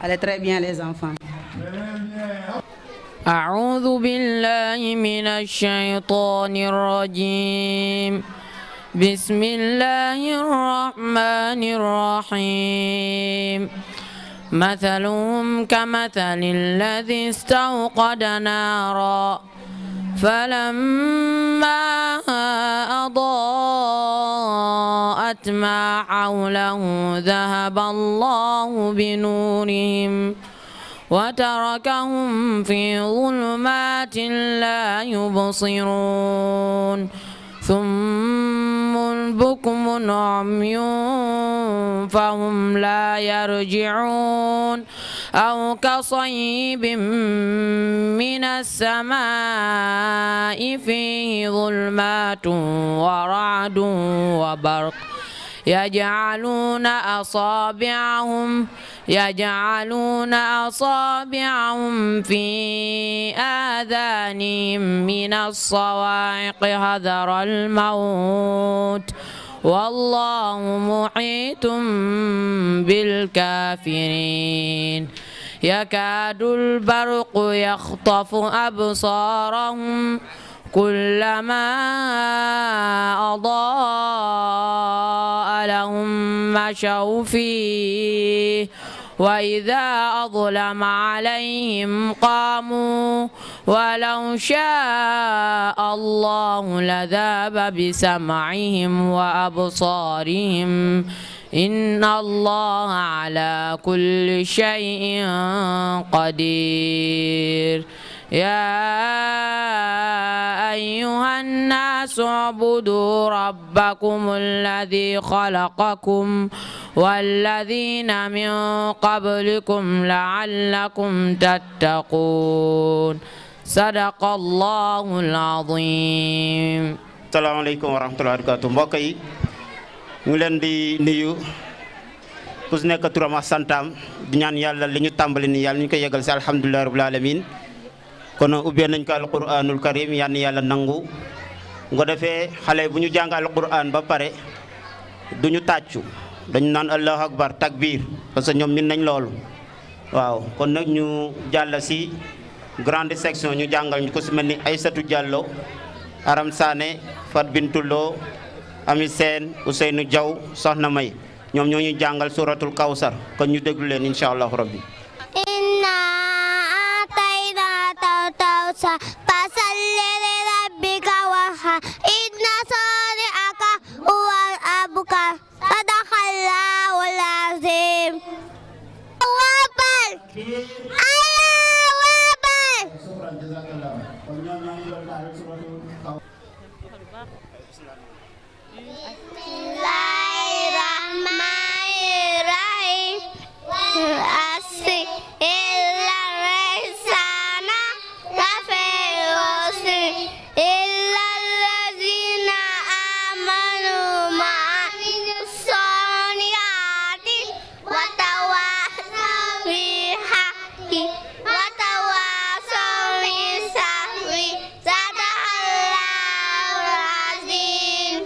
Allez, très bien les enfants. أعوذ بالله من الشيطان الرجيم بسم الله الرحمن الرحيم مثلهم كمثل الذي استوقد نارا فلما أضاءت ما حوله ذهب الله بنورهم وتركهم في ظلمات لا يبصرون ثم بكم عمي فهم لا يرجعون أو كصيب من السماء فيه ظلمات ورعد وبرق يجعلون أصابعهم في آذانهم من الصواعق حذر الموت والله محيط بالكافرين يكاد البرق يخطف أبصارهم كلما أضاء لهم مشوا فيه وإذا أظلم عليهم قاموا ولو شاء الله لذهب بسمعهم وأبصارهم إن الله على كل شيء قدير يا أيها الناس اعبدوا ربكم الذي خلقكم والذين من قبلكم لعلكم تتقون صدق الله العظيم. السلام عليكم ورحمة الله وبركاته. mbokk yi ñu leen di nuyu ku nekk turam ak santam di ñaan yàlla li ñu tàmbali ni yàlla ñu ko yegal ci alhamdulillahi rabbil alamin kon ubbee nañ ko alquranul karim yann yàlla nangu ngo defee xale bu ñu jàng alquran ba pare duñu tàccu dañu naan allahu akbar takbir parce que ñoom min nañ loolu waaw kon nag ñu jàll ci grande section ñu jàngal ñu ko ci mel ni Aïssatou Diallo Aram Sané Fat Bintou Lo Ami Sène Ousseynou Diaw Soxna May ñoom ñoo ñu jàngal suratul Kawsar kon ñu déglu leen insha allahu rabbi. فصل لربك وانحر إن شانئك هو الأبتر صدق الله العظيم. الله أكبر بسم الله الرحمن الرحيم والعصر إن الإنسان لفي خسر إلا الذين آمنوا وعملوا الصالحات وتواصوا بالحق وتواصوا بالصبر صدق الله العظيم.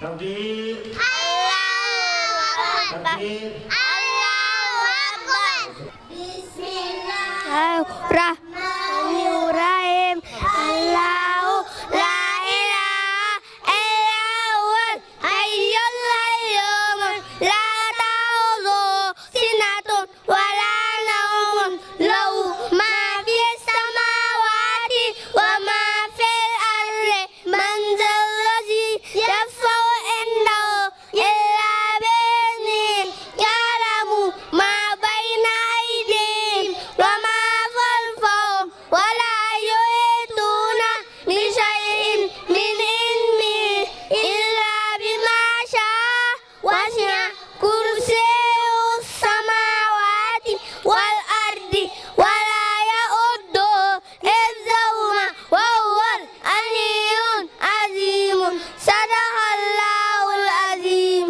Takbir. Allahu Akbar. Allahu Akbar. Bismillahirrahmanirrahim. Allahu la ilaha illa huwal hayyul qayyum la ta'khudhuhu sinatun wa la nawmun lahu ma fis samawati wa ma fil ardi man dhal ladzi yashfa'u indahu illa bi'iznihi ya'lamu ma bayna aydihim wa ma khalfahum wa la yuhituna bi shay'in min ilmihi illa bima sha'a wasi'a kursiyyuhu samawati wal ardi wa la ya'uduhu hifdhuhuma wa huwal aliyyul azim. Sadaqallahul azim.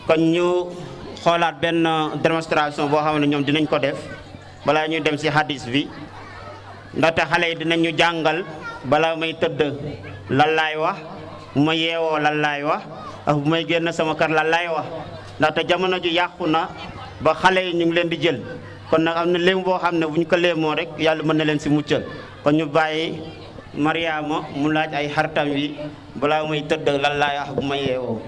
kon ñu xoolaat benn démonstration boo xam ne ñoom dinañ ko def balaa ñuy dem ci hadis bi ndaxte xale yi dinañ ñu jàngal balaa may tëdd lan laay wax bu ma yeewoo lan laay wax ak bu may génn sama kër lan laay wax ndaxte jamono ju yàqu na ba xale yi ñu ngi leen di jël kon nag am na léem boo xam ne bu ñu ko léemoo rek yàlla mën na leen ci muccal kon ñu bàyyi Mariama mu laaj ay xaritam yi balaa may tëdd lan laay wax bu ma yeewoo.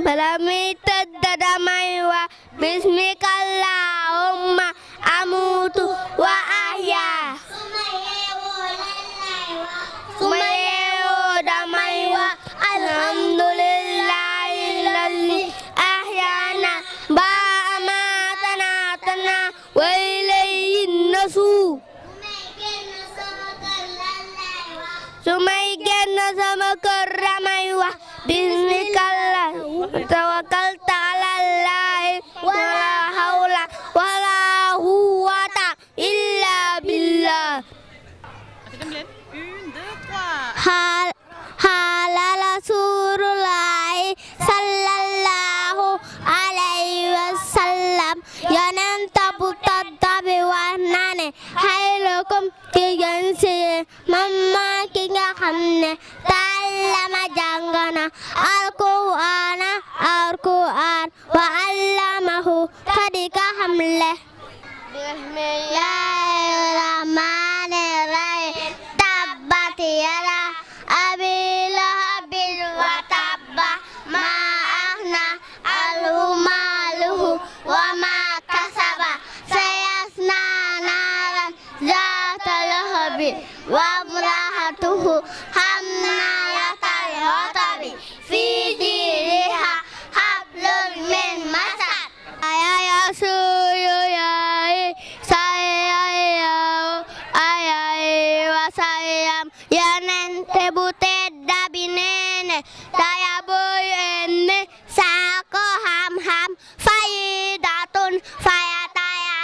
Bala muy tëdd damay wax bismika allahumma amutu wa ahya. Suma yeewoo damay wax alhamdulillahi alladhi ahyana ba'da ma amatana wa ilayhi nushur. Sumay génn sama kër damay wax bismillah tawakkaltu ala Allah wala hawla wala quwwata illa billah. Hala Rasulullah sallallahu alayhi wasallam yonent bu tedd bi wax na ne xayrukum ki gën ci man maa ki nga xam ne ta'allama jàng na alquran wa allamahu kadi ka xamle. Bismillahir rahmanir rahim. Tabbat yada abi lahabin wa tabba ma aghna anhu maluhu wa ma kasaba sayasla naran zata lahabi wa imra'atuhu hammalatal hatabi fi jidha hablum min masad. Ayaya suyu yai sayaya ayai wasayam yanen tebute dabinene daya boyenne sako ham fayidatun fayataya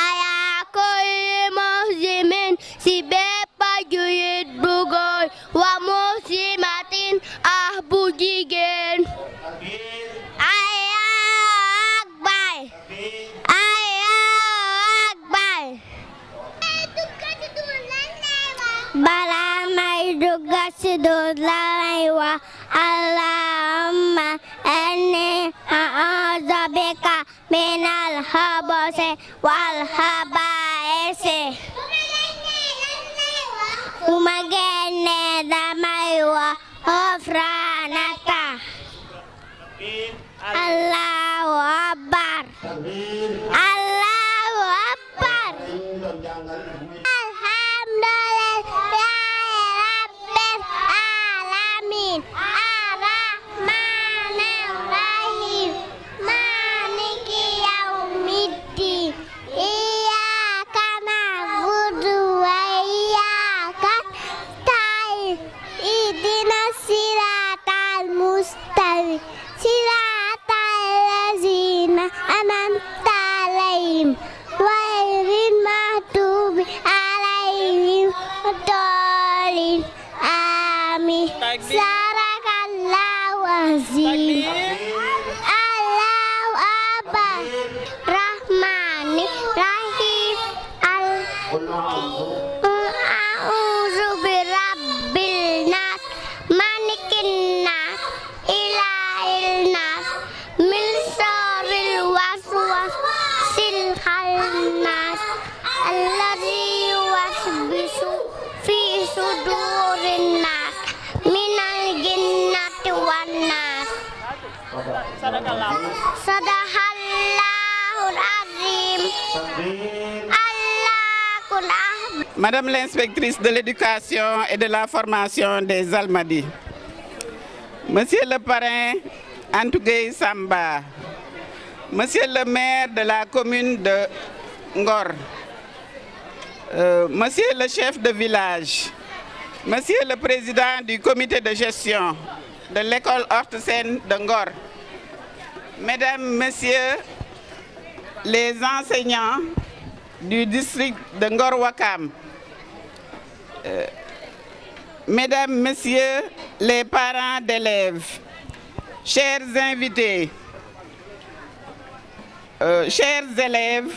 ayakoy muslimin si bepa juyit bugoy wa muslimatin bu jigéen. Bala may dugga ci dul lay wax Allahumma inni a'udhu bika minal khabuthi wal khaba'isi. Uma génne damay wax ghufranaka. Allahu akbar. Allahu akbar. Sarakallahu azim. Allahu akbar. Rahmani rahim. A'udzu birabbil صدور الناس من الجنة والناس صدق الله العظيم. Madame l'inspectrice de l'éducation et de la formation des Almadies, Monsieur le parrain Antougay Samba, Monsieur le maire de la commune de Ngor, Monsieur le chef de village, Monsieur le président du comité de gestion de l'école Hortesen de Ngor, Mesdames, Messieurs les enseignants du district de Ngor-Wakam, Mesdames, Messieurs les parents d'élèves, chers invités, chers élèves,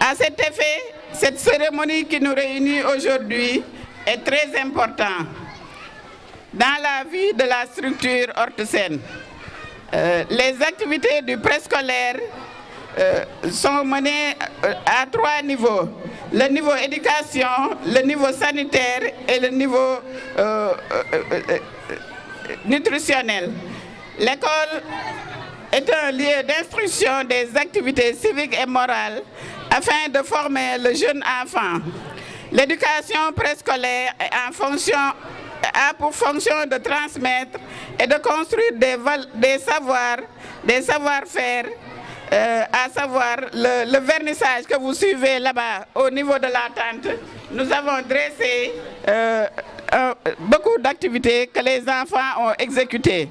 à cet effet, cette cérémonie qui nous réunit aujourd'hui est très importante dans la vie de la structure Hortesen. Les activités du préscolaire sont menées à 3 niveaux. Le niveau éducation, le niveau sanitaire et le niveau nutritionnel. L'école est un lieu d'instruction des activités civiques et morales afin de former le jeune enfant. L'éducation préscolaire a pour fonction de transmettre et de construire des savoir-faire, à savoir le vernissage que vous suivez là-bas au niveau de la tente. Nous avons dressé beaucoup d'activités que les enfants ont exécutées.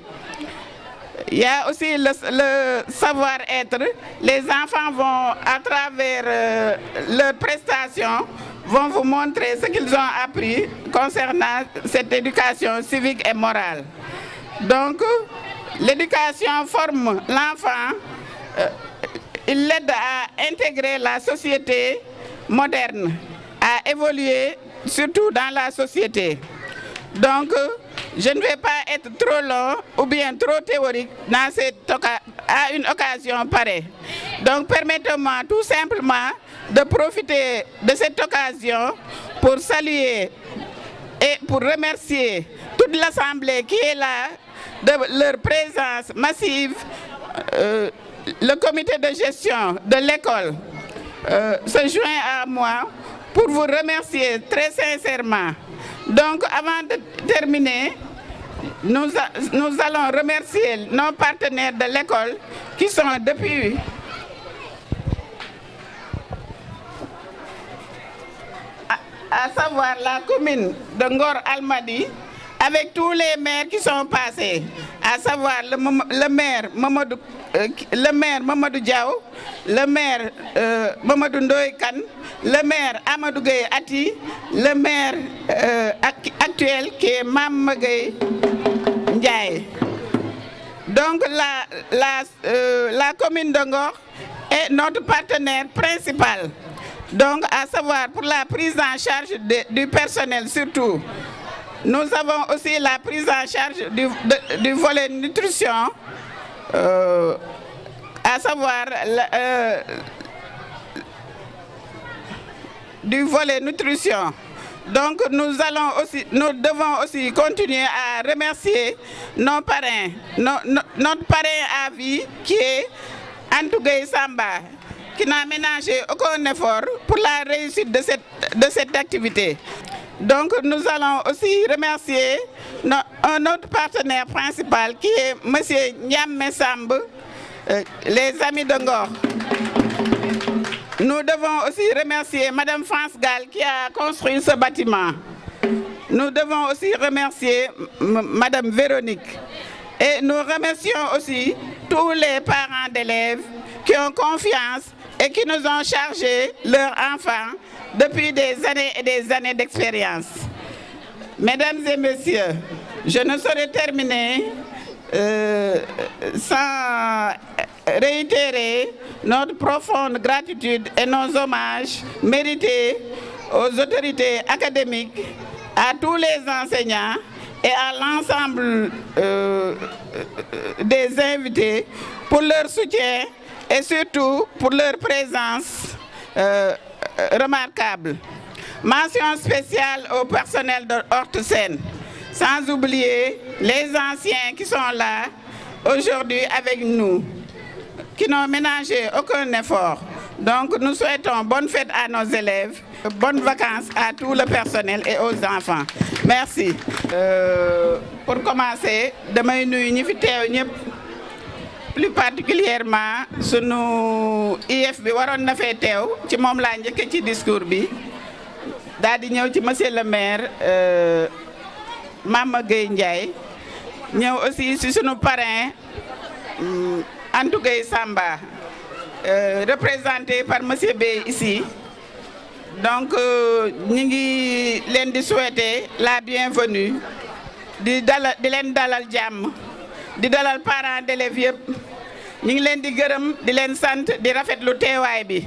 Il y a aussi le savoir-être. Les enfants vont, à travers leurs prestations, vont vous montrer ce qu'ils ont appris concernant cette éducation civique et morale. Donc, l'éducation forme l'enfant, il l'aide à intégrer la société moderne, à évoluer surtout dans la société. Donc, je ne vais pas être trop long ou bien trop théorique à une occasion pareille. Donc, permettez-moi tout simplement de profiter de cette occasion pour saluer et pour remercier toute l'Assemblée qui est là de leur présence massive. Le comité de gestion de l'école se joint à moi pour vous remercier très sincèrement. Donc, avant de terminer, nous allons remercier nos partenaires de l'école qui sont depuis à savoir la commune de Ngor-Almadies, avec tous les maires qui sont passés, à savoir le maire Mamadou Diaw, le maire Mamadou Ndoye Kane, le maire Amadou Gueye Ati, le maire actuel qui est Mam Gueye Ndiaye. Donc la commune de Ngor est notre partenaire principal. Donc, à savoir pour la prise en charge du personnel surtout. Nous avons aussi la prise en charge du volet nutrition, à savoir du volet nutrition. Donc nous devons aussi continuer à remercier nos parrains, notre parrain à vie qui est Antougay Samba, qui n'a ménagé aucun effort pour la réussite de cette activité. Donc nous allons aussi remercier un autre partenaire principal qui est M. Niamé Samb, les amis de Ngor. Nous devons aussi remercier Mme France Gall qui a construit ce bâtiment. Nous devons aussi remercier Mme Véronique. Et nous remercions aussi tous les parents d'élèves qui ont confiance et qui nous ont chargé leurs enfants depuis des années et des années d'expérience. Mesdames et messieurs, je ne saurais terminer sans réitérer notre profonde gratitude et nos hommages mérités aux autorités académiques, à tous les enseignants et à l'ensemble des invités pour leur soutien et surtout pour leur présence remarquable. Mention spéciale au personnel de Hortesen, sans oublier les anciens qui sont là aujourd'hui avec nous, qui n'ont ménagé aucun effort. Donc nous souhaitons bonne fête à nos élèves, bonnes vacances à tout le personnel et aux enfants. Merci. Pour commencer, damay nuyu ñi fi teew ñëpp, plus particulièrement sunu IF bi waroon na fee teew ci moom laa njëkk ci discours bi daal di ñëw ci monsieur le maire Mama Gueye Ndiaye ñëw aussi ci sunu parrain Antou Gueye Samba représenté par monsieur Bey ici. Donc ñi ngi leen di souhaiter la bienvenue di leen dalal jàmm di dalal parents d'élèves yëpp ñi ngi leen di gërëm di leen sant di rafetlu teewaay bi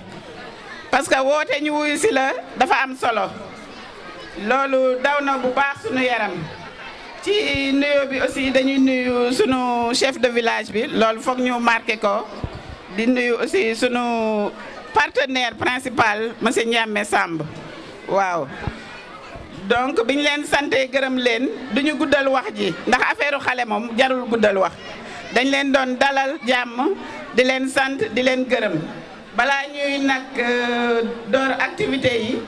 parce que woote ñu wuyu si la dafa am solo loolu daw na bu baax sunu yaram ci nuyoo bi aussi dañuy nuyu sunu chef de village bi loolu foog ñu marqué ko di nuyu aussi sunu partenaire principal monsieur Ndiamé Samb waaw donc biñ leen santé gërëm leen duñu guddal wax ji ndax affaire xale moom jarul guddal wax dañ leen doon dalal jàmm di leen sant di leen gërëm balaa ñuy nag door activité yi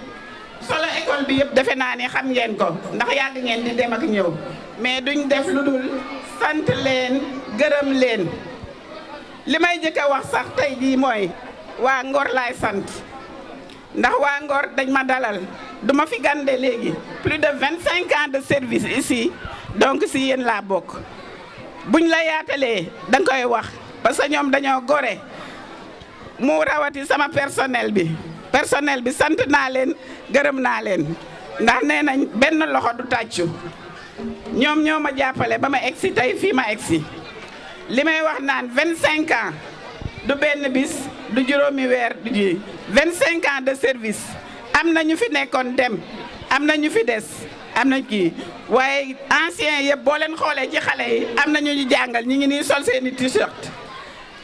solo école bi yëpp defe naa ni xam ngeen ko ndax yàgg ngeen di dem ak ñëw mais duñ def lu dul sant leen gërëm leen li may jëkk a wax sax tey jii mooy waa Ngor laay sant ndax waa Ngor dañ ma dalal duma fi gande léegi plus de 25 ans de service ici donc si yéen laa bokk buñ la yaatalee da nga koy wax parce que ñoom dañoo gore mu rawati sama personnel bi sant naa leen gërëm naa leen ndax nee nañ benn loxo du tàccu ñoom ñoo ma jàppale ba ma egsi tey fii ma egsi li may wax naan 25 ans du benn bis du juróomi weer du ji 25 ans de service am na ñu fi nekkoon dem am na ñu fi des am na kii waaye anciens yëpp boo leen xoolee ci xale yi am na ñu jàngal ñi ngi nii sol seeni t-shirt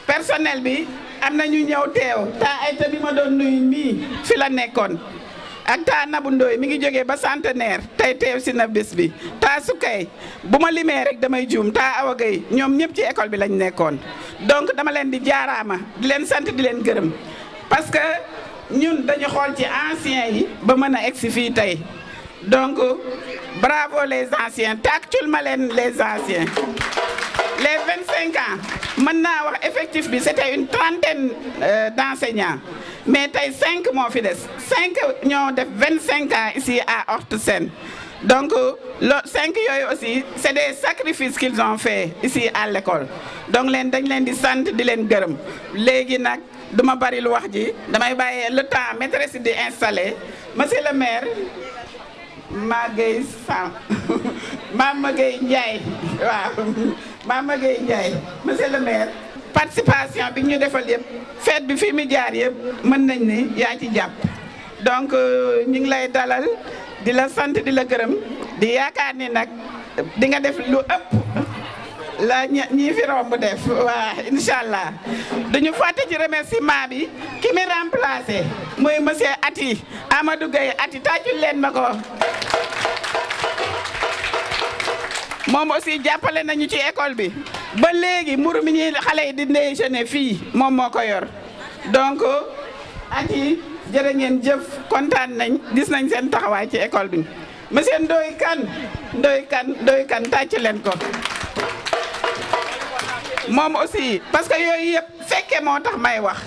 personnel bi am na ñu ñëw teew taa ay ta bi ma doon nuyu mii fi la nekkoon ak taa Nabou Ndoye mi ngi jógee ba centenaire tey teew si na bés bi taa Sukay bu ma limee rek damay juum taa Awa Gueye ñoom ñëpp ci école bi lañ nekkoon donc dama leen di jaaraama di leen sant di leen gërëm parce que ñun dañu xool ci anciens yi ba mën a egsi fii tey donc bravo les anciens tàccul ma leen les anciens les 25 ans mën naa wax effectif bi c'était une trentaine d'enseignants mais tey 5 moo fi des 5 ñoo def 25 ans ici à Hortesen donc 5 yooyu aussi c'est des sacrifices qu'ils ont fait ici à l'école donc dañ leen di sant di leen gërëm léegi nag duma bari lu wax ji damay bàyyee le temps maîtresse di installer monsieur le maire Mama Gueye Ndiaye waaw Mama Gueye Ndiaye monsieur le maire participation bi ñu defal yëpp fête bi fi mu jaar yëpp mën nañ ni yaa ci jàpp donc ñu ngi lay dalal di la sant di la gërëm di yaakaar ni nag di nga def lu ëpp la ñi fi romb def waa inshallah duñu fàtte ci remerciement bi ki mi remplacé muy monsieur Ati Amadou Gueye Ati tàccul leen ma ko moom aussi jàppale nañu ci école bi ba léegi mburu mi ñuy xale yi di déjeuner fii moom moo ko yor donc Ati jërë ngeen jëf kontaan nañ gis nañ seen taxawaay ci école bi monsieur Ndoye Kane tàcc leen ko moom aussi parce que yooyu yëpp fekke moo tax may wax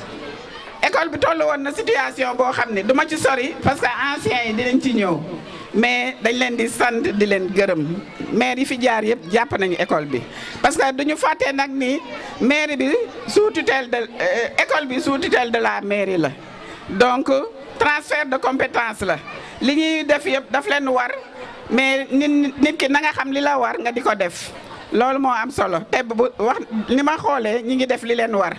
école bi tollu woon na situation boo xam ne duma ci sori parce que anciens yi dinañ ci ñëw mais dañ leen di sant di leen gërëm maire yi fi jaar yëpp jàpp nañu école bi parce que duñu fàtte nag ni mairie bi sous tutelle de école bi sous tutelle de la mairie la donc transfert de compétence la li ñuy def yëpp daf leen war mais nit ki na nga xam li la war nga di ko def loolu moo am solo te bu wax ni ma xoolee ñi ngi def li leen war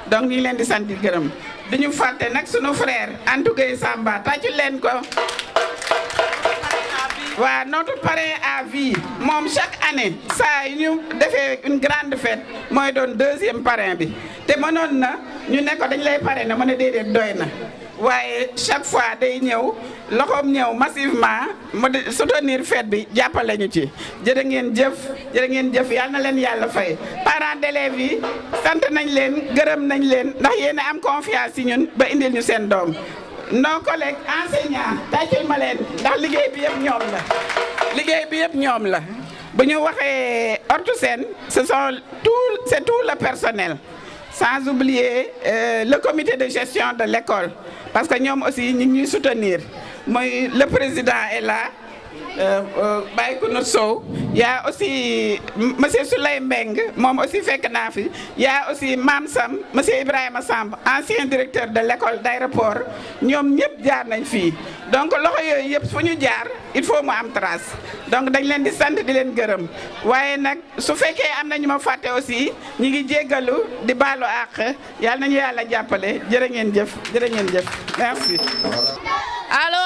donc ñu ngi leen di sant di gërëm duñu fàtte nag sunu frère Antou Gueye Samba tàccu leen ko waaw notre parrain à vie moom chaque année saa yu ñu defee une grande fête mooy doon 2e parrain bi te mënoon na ñu ne ko dañ lay parrainer mu ne déedéet doy na waaye chaque fois day ñëw loxoom ñëw massivement mu soutenir fête bi jàppale ñu ci jërë ngeen jëf yal na leen yàlla fay. parents d'élèves yi sant nañ leen gërëm nañ leen ndax yéen a am confiance ci ñun ba indil ñu seen doom. nos collègues enseignants tàccul ma leen ndax liggéey bi yëpp ñoom la bu ñu waxee Ortoussène c'est tout le personnel sans oublier le comité de gestion de l'école parce que ñoom aussi ñu ngi ñuy soutenir mooy le président est là Baye Kounous Sow y a aussi monsieur Souley Mbeng moom aussi fekk naa fi y a aussi Mam Sam monsieur Ibrahima Samb ancien directeur de l'école d'aéroport ñoom ñëpp jaar nañ fii donc loxo yooyu yëpp fu ñu jaar il faut mu am trace donc dañ leen di sant di leen gërëm waaye nag su fekkee am na ñu ma fàtte aussi ñi ngi jéggalu di baalu àq yàlla nañu yàlla jàppale jërë ngeen jëf merci. Allô.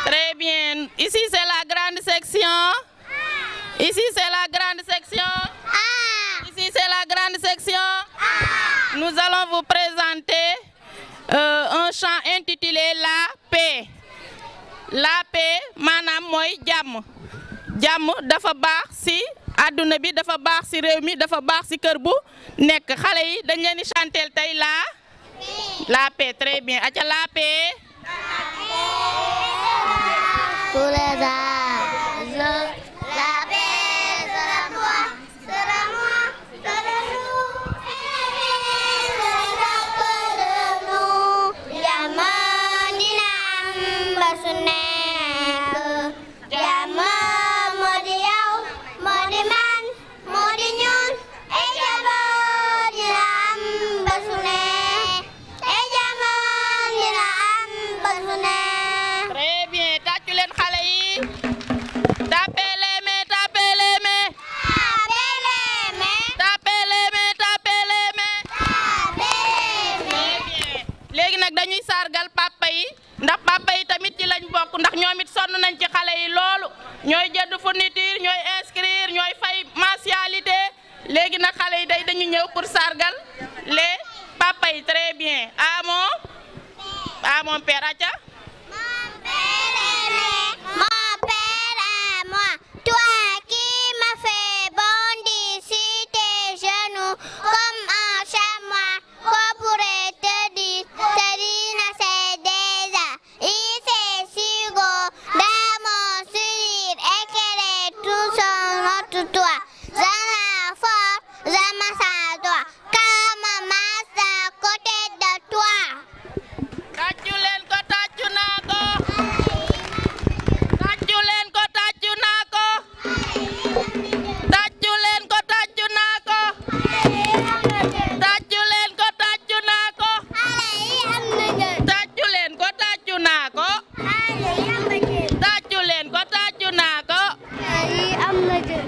Très bien. Ici c'est la grande section. Nous allons vous présenter un chant intitulé La paix. La paix maanaam mooy jàmm dafa baax ci àdduna bi dafa baax ci réew mi dafa baax ci kër bu nekk xale yi dañ leen di chanter tey la paix. Très bien. Aca la paix. Tous les âges, la paix sera moi, sera nous, sera que nous. Jàmm dina am ba su nekk. Jàmm moo di yow, moo di man, moo di ñun. Jàmm dina am ba su nekk. Jàmm dina am ba su nekk. Très bien. Tàccu leen xale yi. Tapez les mains, tapez les mains. Tapez les mains. Tapez les mains, tapez les mains. Tapez les mains. Très bien. Léegi nag dañuy sargal papa yi ndax papa yi tamit ci lañ bokk ndax ñoom it sonn nañ ci xale yi loolu ñooy jënd fourniture ñooy inscrire ñooy fay mensualité léegi nag xale yi dañu ñëw pour sargal les papa yi. Très bien. À mon père aca. Mon père à moi, toi qui m'as fait bondir sur tes genoux comme un chamois, qu'on pourrait te dire c'est déjà, il s'est si gros dans mon sourire et qu'elle est tout son autre toi. J'en ai fort, je m'assage toi, car maman est à côté de toi. Tàccu leen ko tàccu naa ko. Tàccu leen ko tàccu naa ko. Tàccu leen ko tàccu naa ko. Tàccu leen ko tàccu naa ko. Tàccu leen ko tàccu naa ko. Tàccu leen ko tàccu naa ko.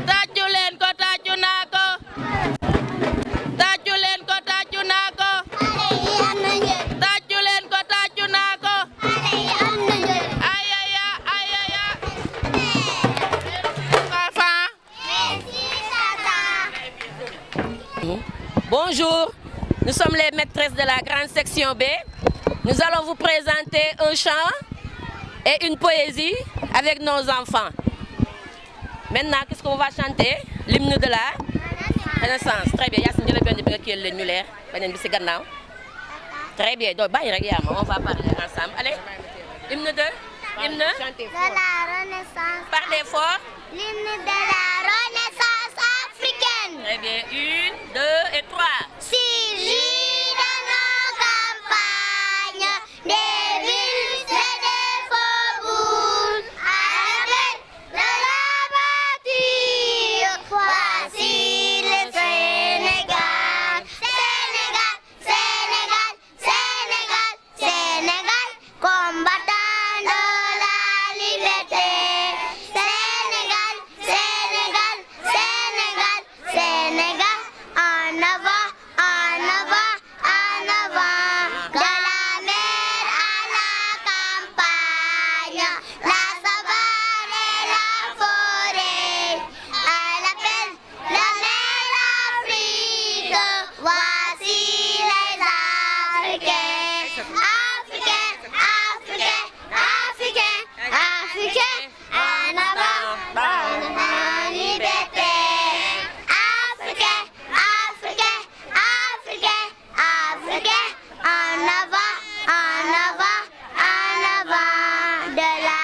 Tàccu leen ko tàccu naa ko. Tàccu leen ko tàccu naa ko. Tàccu leen ko tàccu naa ko. Bonjour, nous sommes les maîtresses de la grande section B. Nous allons vous présenter un chant et une poésie avec nos enfants. Maintenant, qu'est-ce qu'on va chanter? L'hymne de la Renaissance. Très bien. Yacine, je vais vous dire le mulaire. Très bien. Donc, on va parler ensemble. Allez, hymne de la Renaissance. Parlez fort. L'hymne de la Renaissance africaine. Très bien. 1, 2 et 3. Si j'y dans nos campagnes, des villes et des faubourgs, avec de la voiture, voici le Sénégal. Sénégal, Sénégal, Sénégal, Sénégal, combattant de la liberté. Sénégal, Sénégal, Sénégal, Sénégal, en avant Africain, Africain, Africain, Africain, en avant, pour la liberté. Africain, Africain, Africain, Africain, en avant, en avant, en avant de la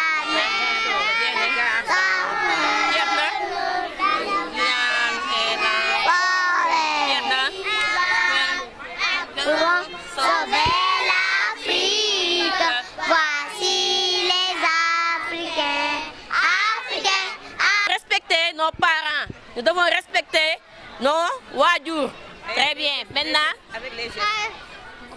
sauver l'Afrique. Voici les Africains. Africains. Respecter nos parents. Nous devons respecter nos waajur. Très bien. Maintenant, avec les jeunes.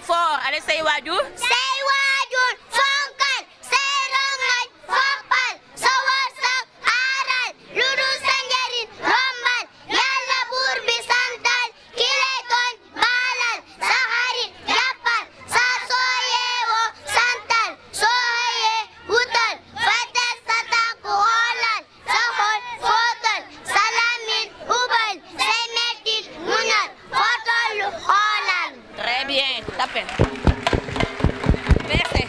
Fort. Allez, say waajur. Say waajur. Fonkal. Say rongal. Foppal. Sa wërsëg aaral. Lu dul sa njariñ rombal. Yàlla buur bi santal. Ki lay tooñ baalal. Sa xarit jàppal. Sa soo yeewoo santal. Soo xëyee wutal. Fetel sa tànku xoolal. Sa xol fóotal. Sa làmmiñ ubal. Say mettit muñal. Foo tollu xoolal. Très bien. Tapez. Merci.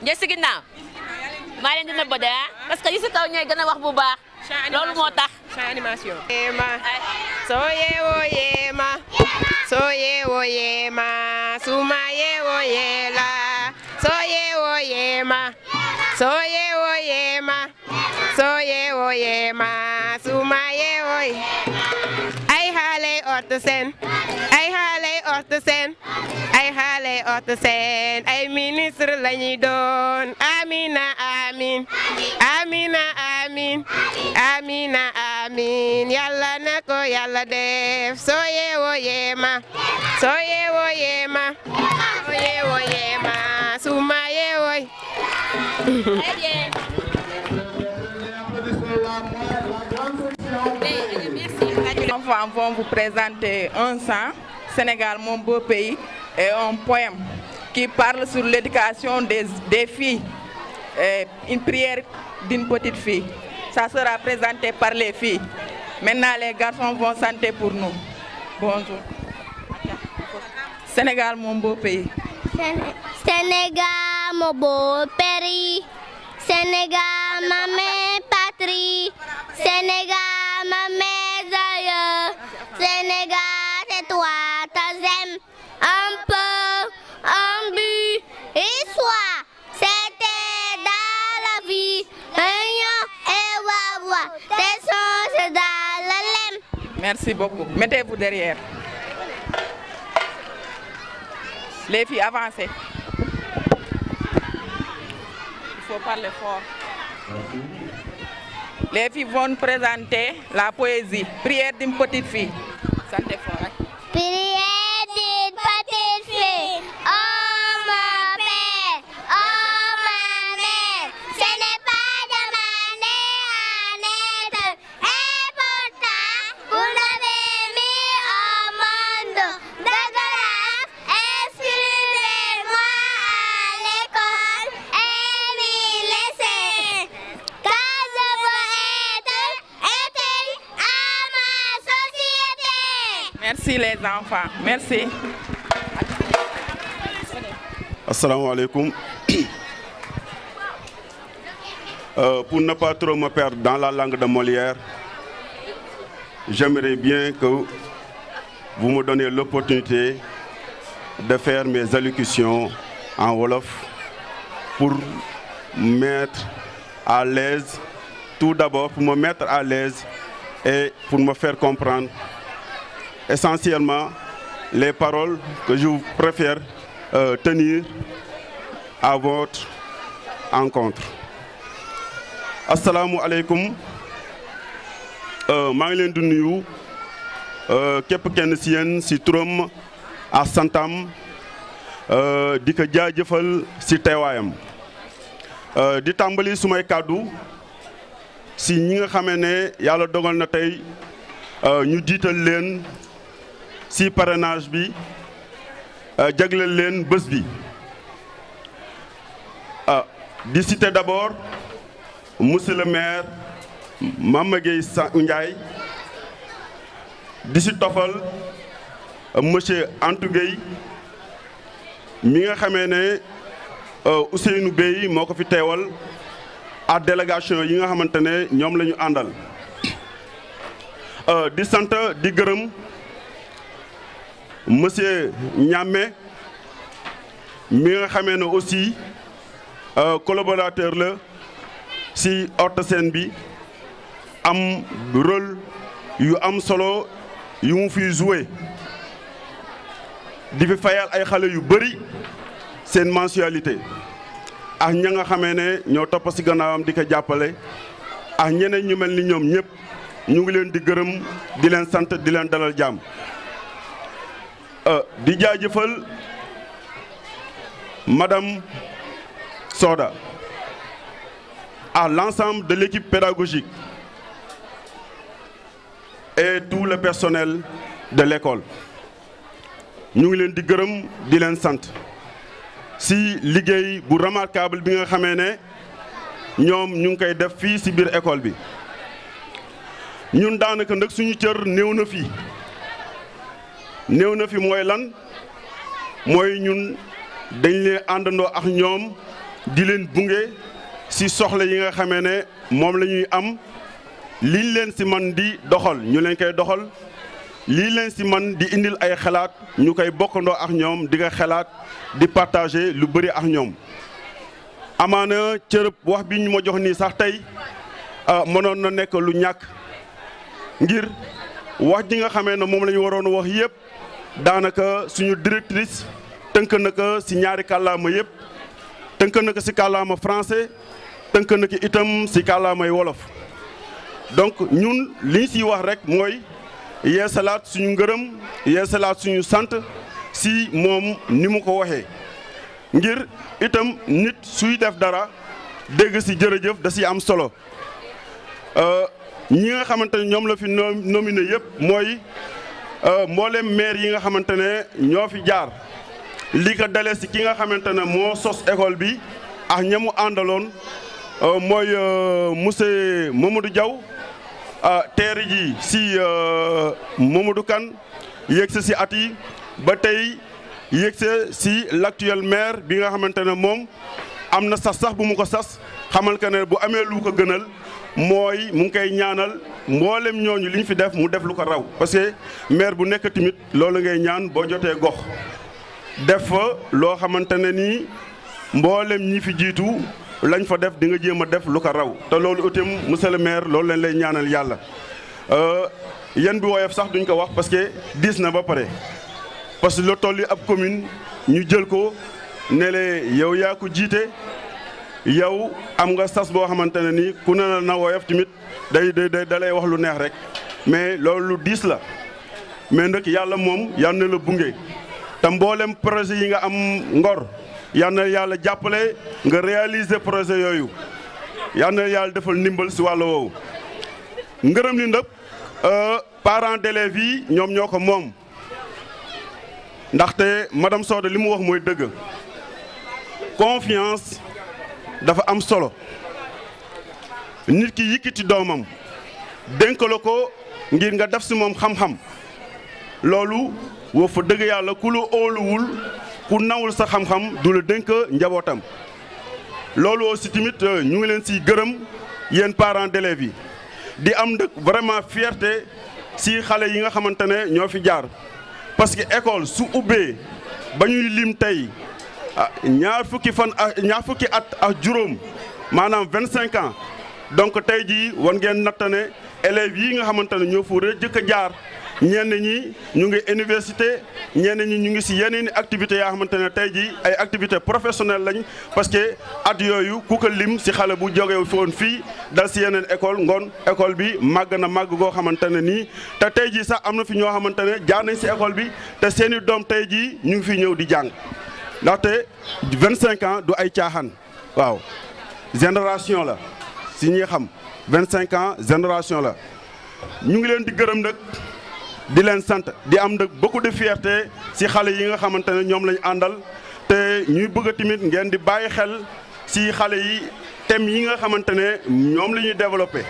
Njëkk si ginnaaw. maa leen di nëbb de parce que yi si kaw ñooy gën a wax bu baax. loolu moo tax. animation. soo yeewoo yeema. soo yeewoo yeema. suma yeewoo yeela. soo yeewoo yeema. soo yeewoo yeema. soo yeewoo yeema. suma yeewoo. ay xale ortu seen. ay xale ortu seen. ay xale ortu seen. ay ministre lañuy doon. amina amin. amina amin. amina amin. yàlla na ko yàlla def. soo yeewoo yeema. soo yeewoo yeema. soo yeewoo yeema. suma yeewoo. Très bien. Les enfants vont vous présenter un chant, Sénégal, mon beau pays, et un poème qui parle sur l'éducation des filles, une prière d'une petite fille. Ça sera présenté par les filles. Maintenant, les garçons vont chanter pour nous. Bonjour. Sénégal, mon beau pays. Sénégal, mon beau pays. Sénégal, ma mère patrie. Sénégal, ma mère aïeux. Sénégal, c'est toi, t'aimes. Un peu, un but, histoire. C'était dans la vie. Union et wawa. Tes sons, c'est dans la lème. Merci beaucoup. Mettez-vous derrière. Les filles, avancez. Il faut parler fort. Les filles vont nous présenter la poésie. Prière d'une petite fille. Sentez fort. Hein? Prière d'une petite fille. Oh mon père, oh ma mère, ce n'est pas demandé à naître. Et pourtant, vous l'avez mis au monde. De grâce, inscrivez-moi à l'école et m'y laissez. Car je veux être utile à ma société. Merci les enfants. Merci. Assalamu alaikum. Pour ne pas trop me perdre dans la langue de Molière, j'aimerais bien que vous me donniez l'opportunité de faire mes allocutions en Wolof pour mettre à l'aise, tout d'abord pour me mettre à l'aise et pour me faire comprendre essentiellement les paroles que je préfère tenir à votre encontre. Assalamu alaikum. maa ngi leen di nuyu képp kenn si yéen si turam ak santam di ko jaajëfal si teewaayam di tàmbali sumay kàddu si ñi nga xamee ne yàlla dogal na tey ñu jiital leen si parrainage bi jagleel leen bés bi di citer d'abord monsieur le maire Mama Gueye Ndiaye di si tofal monsieur Antou Gueye mi nga xamee ne Ousseynou Bey moo ko fi teewal ak délégation yi nga xamante ne ñoom la ñu àndal di sant di gërëm monsieur Niamé mi nga xamee ne aussi collaborateur la ci Horta-Sen bi am rôle yu am solo yu mu fiy joué di fi fayal ay xale yu bëri seen mensualité ak ña nga xamee ne ñoo topp ci gannaawam di ko jàppale ak ñeneen ñu mel ni ñoom ñëpp ñu ngi leen di gërëm di leen sant di leen dalal jàmm di jaajëfal Madame Soda à l'ensemble de l'équipe pédagogique et tout le personnel de l'école ñu ngi leen di gërëm di leen sant ci liggéey bu remarquable bi nga xamee ne ñoom ñu ngi koy def fii ci biir école bi ñun daanaka nag suñu cër néew na fi mooy lan mooy ñun dañ leen àndandoo ak ñoom di leen bunge ci soxla yi nga xamee ne moom la ñuy am liñ leen ci man di doxal ñu leen koy doxal lii leen ci man di indil ay xalaat ñu koy bokkandoo ak ñoom di nga xalaat di partager lu bëri ak ñoom amaana cërëb wax bi ñu ma jox nii sax tey mënoon na nekk lu ñàkk ngir wax ji nga xamee ne moom la ñu waroon wax yépp daanaka suñu directrice tënk na ko ci ñaari kàllaama yépp tënk na ko ci kàllaama français tënk na ko itam ci kàllaamay wolof donc ñun li ñu ciy wax rek mooy yeesalaat suñu ngërëm yeesalaat suñu sant ci moom ni mu ko waxee ngir itam nit suy def dara dégg ci jërëjëf da ci am solo ñi nga xamante ne ñoom la fi nominé yépp mooy mboolem maire yi nga xamante ne ñoo fi jaar li ko dalee ci ki nga xamante ne moo sos école bi ak ñamu àndaloon mooy monsieur Mamadou Diaw teeri ji ci Mamadou Kane yëgse ci at yi ba tey yëgse ci l'actuel maire bi nga xamante ne moom am na sax bu mu ko sas xamal que ne bu amee lu ko gënal mooy mu ngi koy ñaanal mboolem ñooñu li ñu fi def mu def lu ko raw parce que maire bu nekk tamit loolu ngay ñaan boo jotee gox def fa loo xamante ne nii mboolem ñi fi jiitu lañ fa def di nga jéem a def lu ko raw te loolu itam monsieur le maire loolu lañ lay ñaanal yàlla yan bi woyof sax duñ ko wax parce que diis na ba pare parce que lu toll ab commune ñu jël ko ne le yow yaa ko jiite yow am nga sas boo xamante ne nii ku ne na woyof tamit da lay wax lu neex rek mais loolu lu diis la mais nag yàlla moom yal na la bunge te mboolem projet yi nga am Ngor yal na yàlla jàppale nga réaliser projet yooyu yal na yàlla defal ndimbal ci wàll woowu ngërëm li ndëpp parents d'élèves yi ñoom ñoo ko moom ndaxte madame Soda li mu wax mooy dëgg confiance dafa am solo nit ki yëkkati doomam dénk la ko ngir nga def ci moom xam-xam loolu woo fa dëgg yàlla ku la óoluwul ku nawul sa xam-xam du la dénk njabootam loolu aussi tamit ñu ngi leen ciy gërëm yéen parents d'élèves yi di am nag vraiment fierté ci xale yi nga xamante ne ñoo fi jaar parce que école su ubbee ba ñuy lim tey ñaar fukki at ak juróom maanaam 25 ans donc tey jii war ngeen natt ne élèves yi nga xamante ne ñoo fa jëkk a jaar ñenn ñi ñu ngi université ñenn ñi ñu ngi ci yeneen activités yoo xamante ne tey jii ay activités professionnelles lañ parce que at yooyu ku ko lim ci xale bu jógee foon fii dal ci yeneen école ngoon école bi màgg na màgg goo xamante ne nii te tey jii sax am na fi ñoo xamante ne jaar nañ ci école bi te seeni doom tey jii ñu ngi fi ñëw di jàng ndaxte 25 ans du ay caaxaan waaw génération la ci ñi xam 25 ans génération la ñu ngi leen di gërëm nag di leen sant di am nag beaucoup de fierté ci xale yi nga xamante ne ñoom lañu àndal te ñuy bëgg a tamit ngeen di bàyyi xel ci xale yi thèmes yi nga xamante ne ñoom la ñuy développé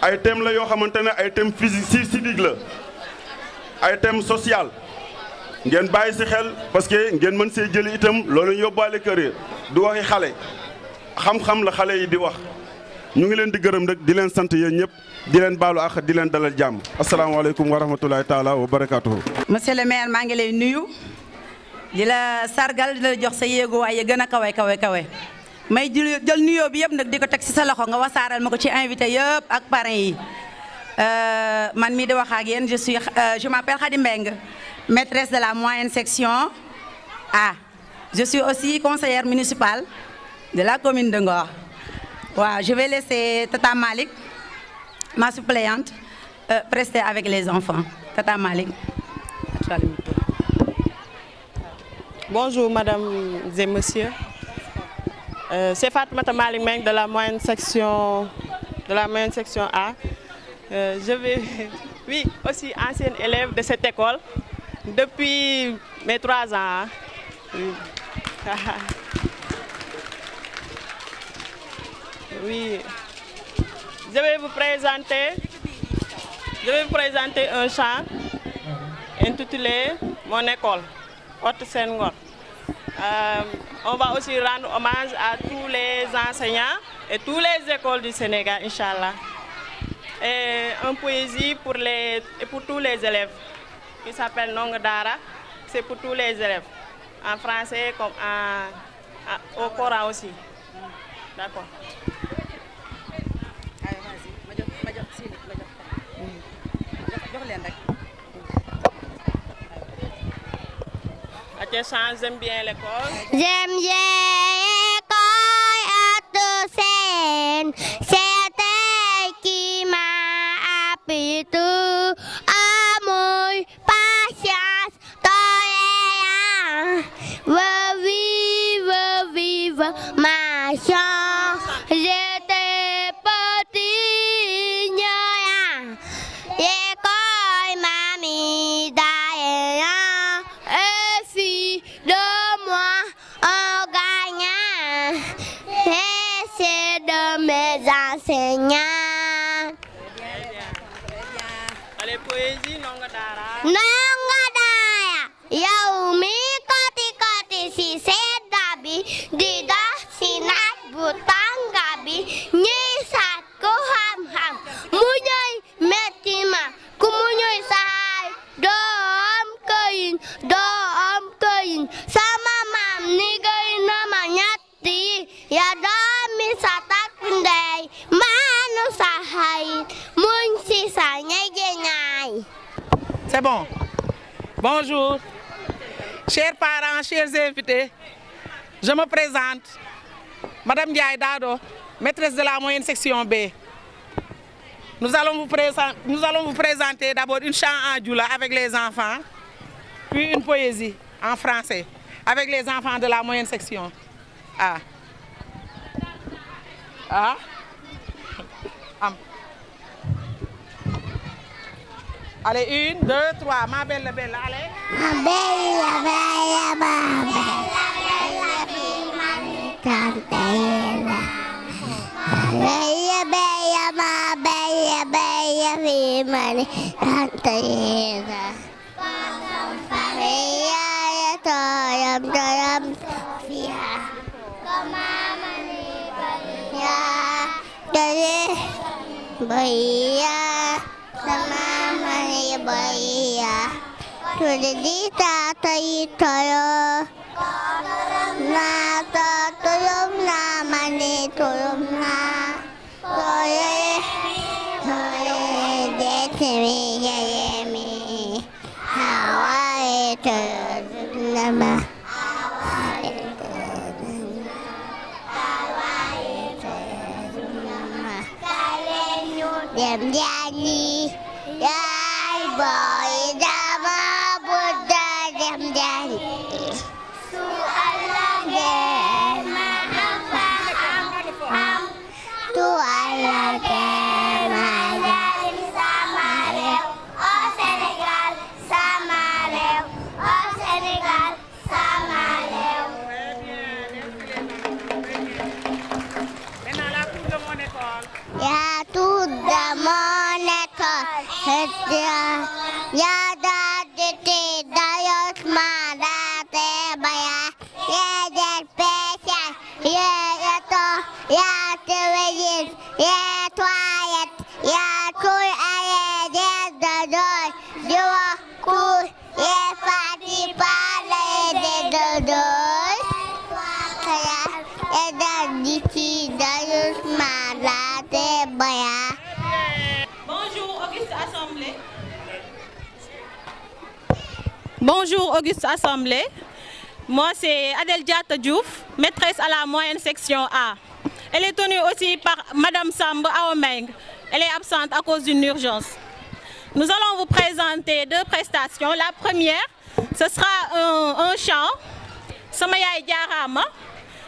ay thèmes la yoo xamante ne ay thèmes physique la ay thème social ngeen bàyyi si xel parce que ngeen mën see jëli itam loolu yóbbaale kër yi du waxi xale xam-xam la xale yi di wax ñu ngi leen di gërëm rek di leen sant yéen ñëpp di leen baalu ak di leen dalal jàmm asalaamaaleykum wa rahmatulahi taala wa barakaatuhu. monsieur le maire maa ngi lay nuyu di la sargal di la jox sa yéeguwaay ya gën a kawe may jël nuyoo bi yëpp nag di ko teg ci sa loxo nga wasaaral ma ko ci invité yëpp ak parrain yi man mii di wax ak yéen je m'appelle Khady Mbengue maîtresse de la moyenne section A. Je suis aussi conseillère municipale de la commune de Ngor. Wow, je vais laisser Tata Malik, ma suppléante, prester avec les enfants. Tata Malik. Bonjour Madame et Messieurs. C'est Fatoumata Malik Meng de la moyenne section A. Oui, aussi ancienne élève de cette école depuis mes 3 ans. Oui. Je vais vous présenter un chant intitulé Mon école, Haute Senghor. On va aussi rendre hommage à tous les enseignants et toutes les écoles du Sénégal, Inch'Allah. Et une poésie pour tous les élèves qui s'appelle Nonga Dara. C'est pour tous les élèves, en français comme au Coran aussi. D'accord. J'aime bien l'école. J'aime bien l'école à Toussaint. C'est elle qui m'a appris tout. Amour, patience, tolérance. Vive ma chance. J'étais petit, ignorant. L'école m'a mis derrière. Et fille de moi en gagnant. Et c'est de mes enseignants. Allez, poésie, Nonga Dara. Nonga Dara. Yow mi koti si sedda bi di dox si naaj bu tàng bi ñuy saat ku xam-xam mu ñuy metti ma ku mu ñuy saay doo am këyin sama maam ni gay na ma ñetti ya doomi sa takk ndey maanu sa xayit muñ si sa ñege ñaay. C'est bon. Bonjour. Chers parents, chers invités, je me présente, Madame Ndiaye Dado, maîtresse de la moyenne section B. Nous allons vous présenter d'abord une chant en djoula avec les enfants, puis une poésie en français avec les enfants de la moyenne section A. Allez, 1, 2, 3, ma belle, allez. Ma belle, Dem jani, yai boy dama Buddha dem jani. Su Allah dem maham, tu Allah dem ajaib sama rew. Oh Sénégal sama rew, oh Sénégal sama rew. Maintenant la tour de mon école. La tour de mon école Kiki Darius Malate Baya. Bonjour Auguste Assemblée. Bonjour Auguste Assemblée. Moi c'est Adèle Diatta Diouf, maîtresse à la moyenne section A. Elle est tenue aussi par Madame Samba Aomeng. Elle est absente à cause d'une urgence. Nous allons vous présenter 2 prestations. La première, ce sera un chant, Sama Yaay Jaarama,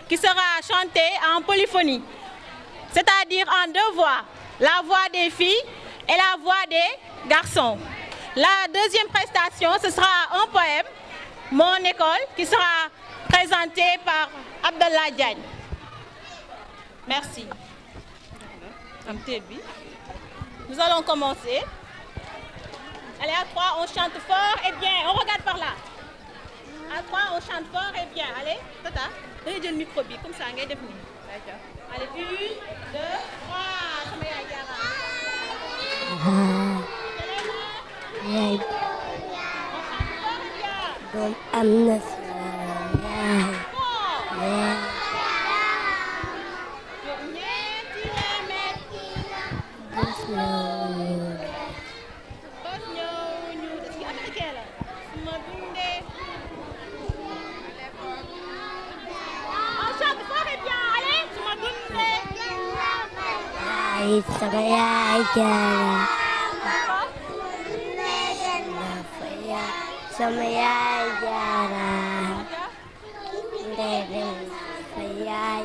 qui sera chanté en polyphonie, c'est-à-dire en 2 voix, la voix des filles et la voix des garçons. La deuxième prestation, ce sera un poème, Mon école, qui sera présenté par Abdallah Diagne. Merci. Nous allons commencer. Allez, à 3, on chante fort et bien. On regarde par là. À 3, on chante fort et bien. Allez, Tata, donnez le micro, comme ça, on va devenir. Allez, 1, 2, 3. Sama Yaay Jaarama. Doom am na Sama Yaay Jaarama. Sama Yaay Jaarama. Ndeyam sa yaay.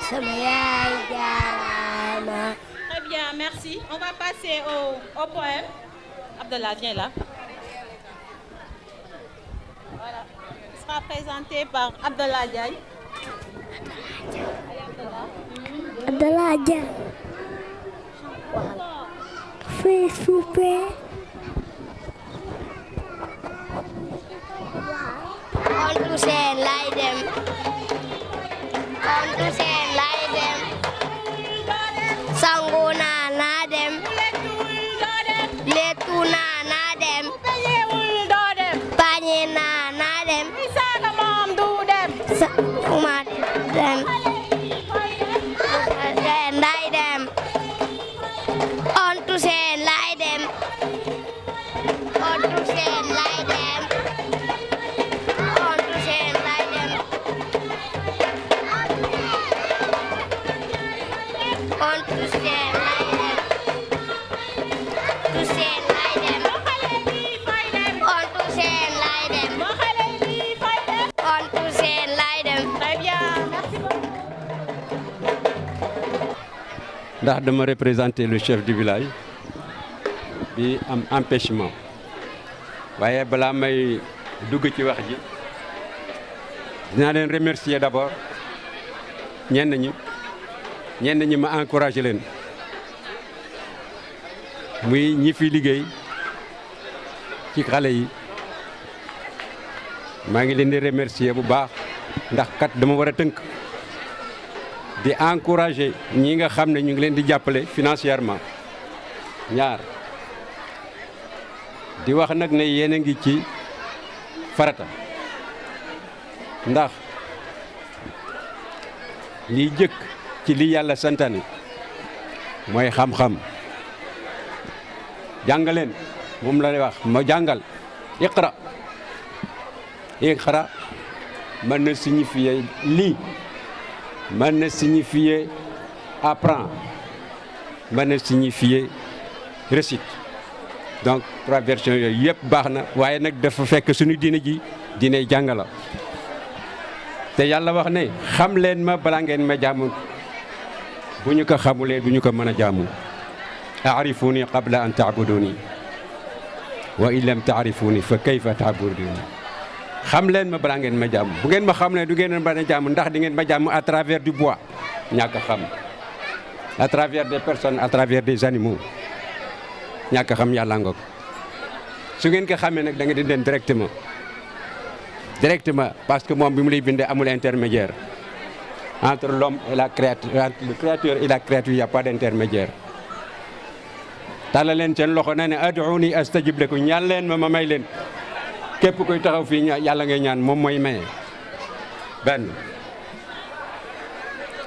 Sama Yaay Jaarama. Très bien, merci. On va passer au poème. Abdallah, viens là. Voilà. Il sera présenté par Abdallah Diagne. Abdallah Diagne. Fais souper. Ontu seen lay dem. Ontu seen lay dem. Sangu naa dem. Letu naa dem. Pañe naa dem. Sama dem. Seen lay dem. Ontu seen lay dem. Ontu seen lay dem. Ontu seen lay dem. Ontu seen lay dem. Ontu seen lay dem. Ontu seen lay dem. Ontu seen lay dem. Très bien. ndax dama représenter le chef du village bi am empêchement waaye balaa may dugg ci wax ji dinaa leen remercier d'abord ñenn ñi ma encourager leen muy ñi fi liggéey ci xale yi maa ngi leen di remercier bu baax ndax kat dama war a tënk di encourager ñi nga xam ne ñu ngi leen di jàppale financièrement ñaar di wax nag ne yéen a ngi ci farata ndax liy jëkk ci li yàlla santaane mooy xam-xam jàngaleen moom la lay wax ma jàngal iqra mën na signifier lii mën na signifier apprend mën na signifier récite donc 3 versions yooyu yëpp baax na waaye nag dafa fekk suñu diine ji diine jàngala te yàlla wax ne xam leen ma balaa ngeen ma jaamu bu ñu ko xamulee du ñu ko mën a jaamu aarifuni qabla an taabuduni wa in lam taarifuni fa kayfa taabuduni xam leen ma balaa ngeen ma jaamu bu ngeen ma xam ne du ngeen mën a jaamu ndax di ngeen ma jaamu à travers du bois ñàkk a xam à travers des personnes à travers des animaux ñàkk a xam yàlla ngoog su ngeen ko xamee nag da ngeen di dem directement parce que moom bi mu lay bindee amul intermédiaire entre l'homme et la créature entre le créateur et la créature il y a pas d'intermédiaire tàllal leen seen loxo na ne ad'uuni astajib lakum ñaan leen ma may leen képp koy taxaw fii yàlla ngay ñaan moom mooy maye benn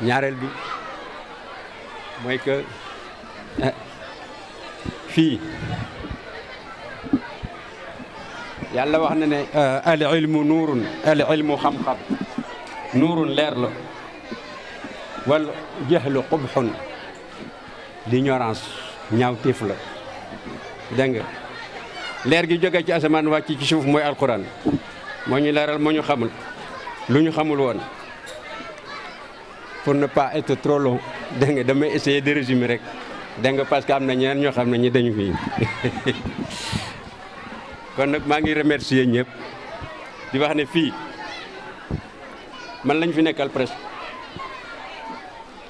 ñaareel bi mooy que fii yàlla wax na ne al ilmu nuurun al ilmu xam-xam nuurun leer la wal jahlu qubxun l'ignorance ñaaw téef la dégg nga leer gi jóge ci asamaan wàcc ci suuf mooy alquran moo ñu leeral moo ñu xamul lu ñu xamul woon pour ne pas être trop long dégg nga damay essayer de résumer rek dégg nga parce que am na ñeneen ñoo xam ne ñi dañu fi kon nag maa ngi remercier ñëpp di wax ne fii man lañ fi nekkal presque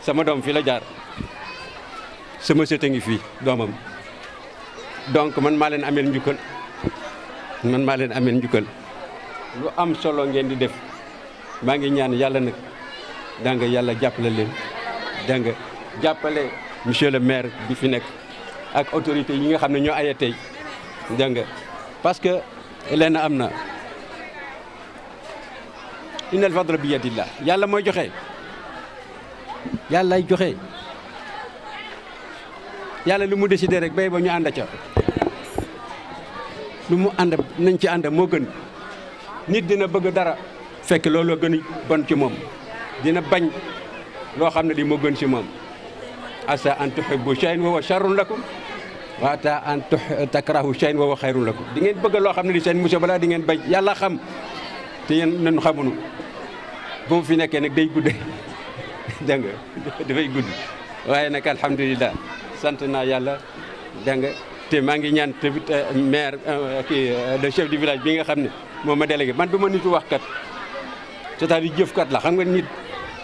sama doom fii la jaar sama sët a ngi fii doomam donc man maa leen ameel njukkal lu am solo ngeen di def maa ngi ñaan yàlla nag da nga yàlla jàppale leen da nga jàppale monsieur le maire bi fi nekk ak autorité yi nga xam ne ñoo aye tey da nga parce que leen am na innal fadla bi yadillah yàlla mooy joxe yàllaay joxe yàlla lu mu décidé rek bay ba ñu ànd ca lu mu ànd nañ ci ànd moo gën nit dina bëgg dara fekk looloo gën a bon ci moom dina bañ loo xam ne lii moo gën ci moom asa an tuhibbu shay'an wa huwa sharrun lakum wa ata an takrahu shay'an wa huwa khayrun lakum di ngeen bëgg loo xam ne li seen musiba balaa di ngeen bañ yàlla xam te yéen nañu xamuñu bu mu fi nekkee nag day gudde dégg nga dafay gudd waaye nag alhamdulilah sant naa yàlla dégg nga te maa ngi ñaan tamit maire le chef du village bi nga xam ne moom ma délégué man du ma nitu wax kat c'est-à-dire jëfkat la xam nga nit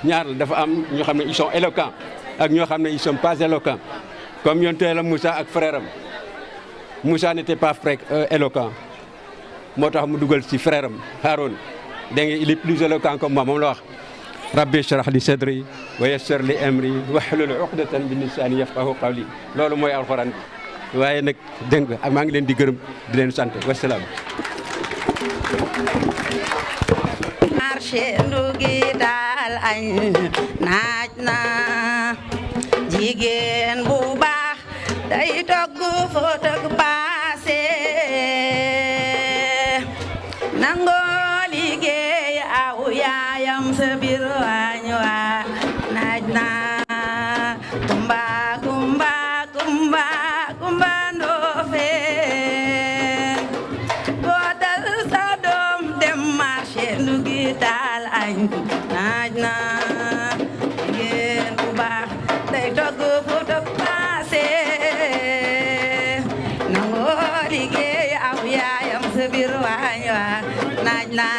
ñaar la dafa am ñoo xam ne ils sont éloquents ak ñoo xam ne ils sont pas éloquents comme yonte la Moussa ak frère am Moussa n'était pas éloquent moo tax mu dugal ci frère am Haroun dégg nga il est plus éloquent comme moi moom la wax rabbi shrah li sadri wa yassir li amri wahlul uqdatan min lisani yafqahu qawli loolu mooy alxuraan bi waaye nag dégg nga maa ngi leen di gërëm di leen sant wasalaam. marché ndugi daal añ naaj na jigéen bu baax day togg fóot ak paase nangoo liggéey aw yaayam sa biir waañ wa naaj na kumba kumba kumba kumba ndoofeen bootal sa doom dem marché ndugi daal añ naaj na jigéen bu baax day togg fóot ak paase nangoo liggéey aw yaayam sa biir waañ wa naaj na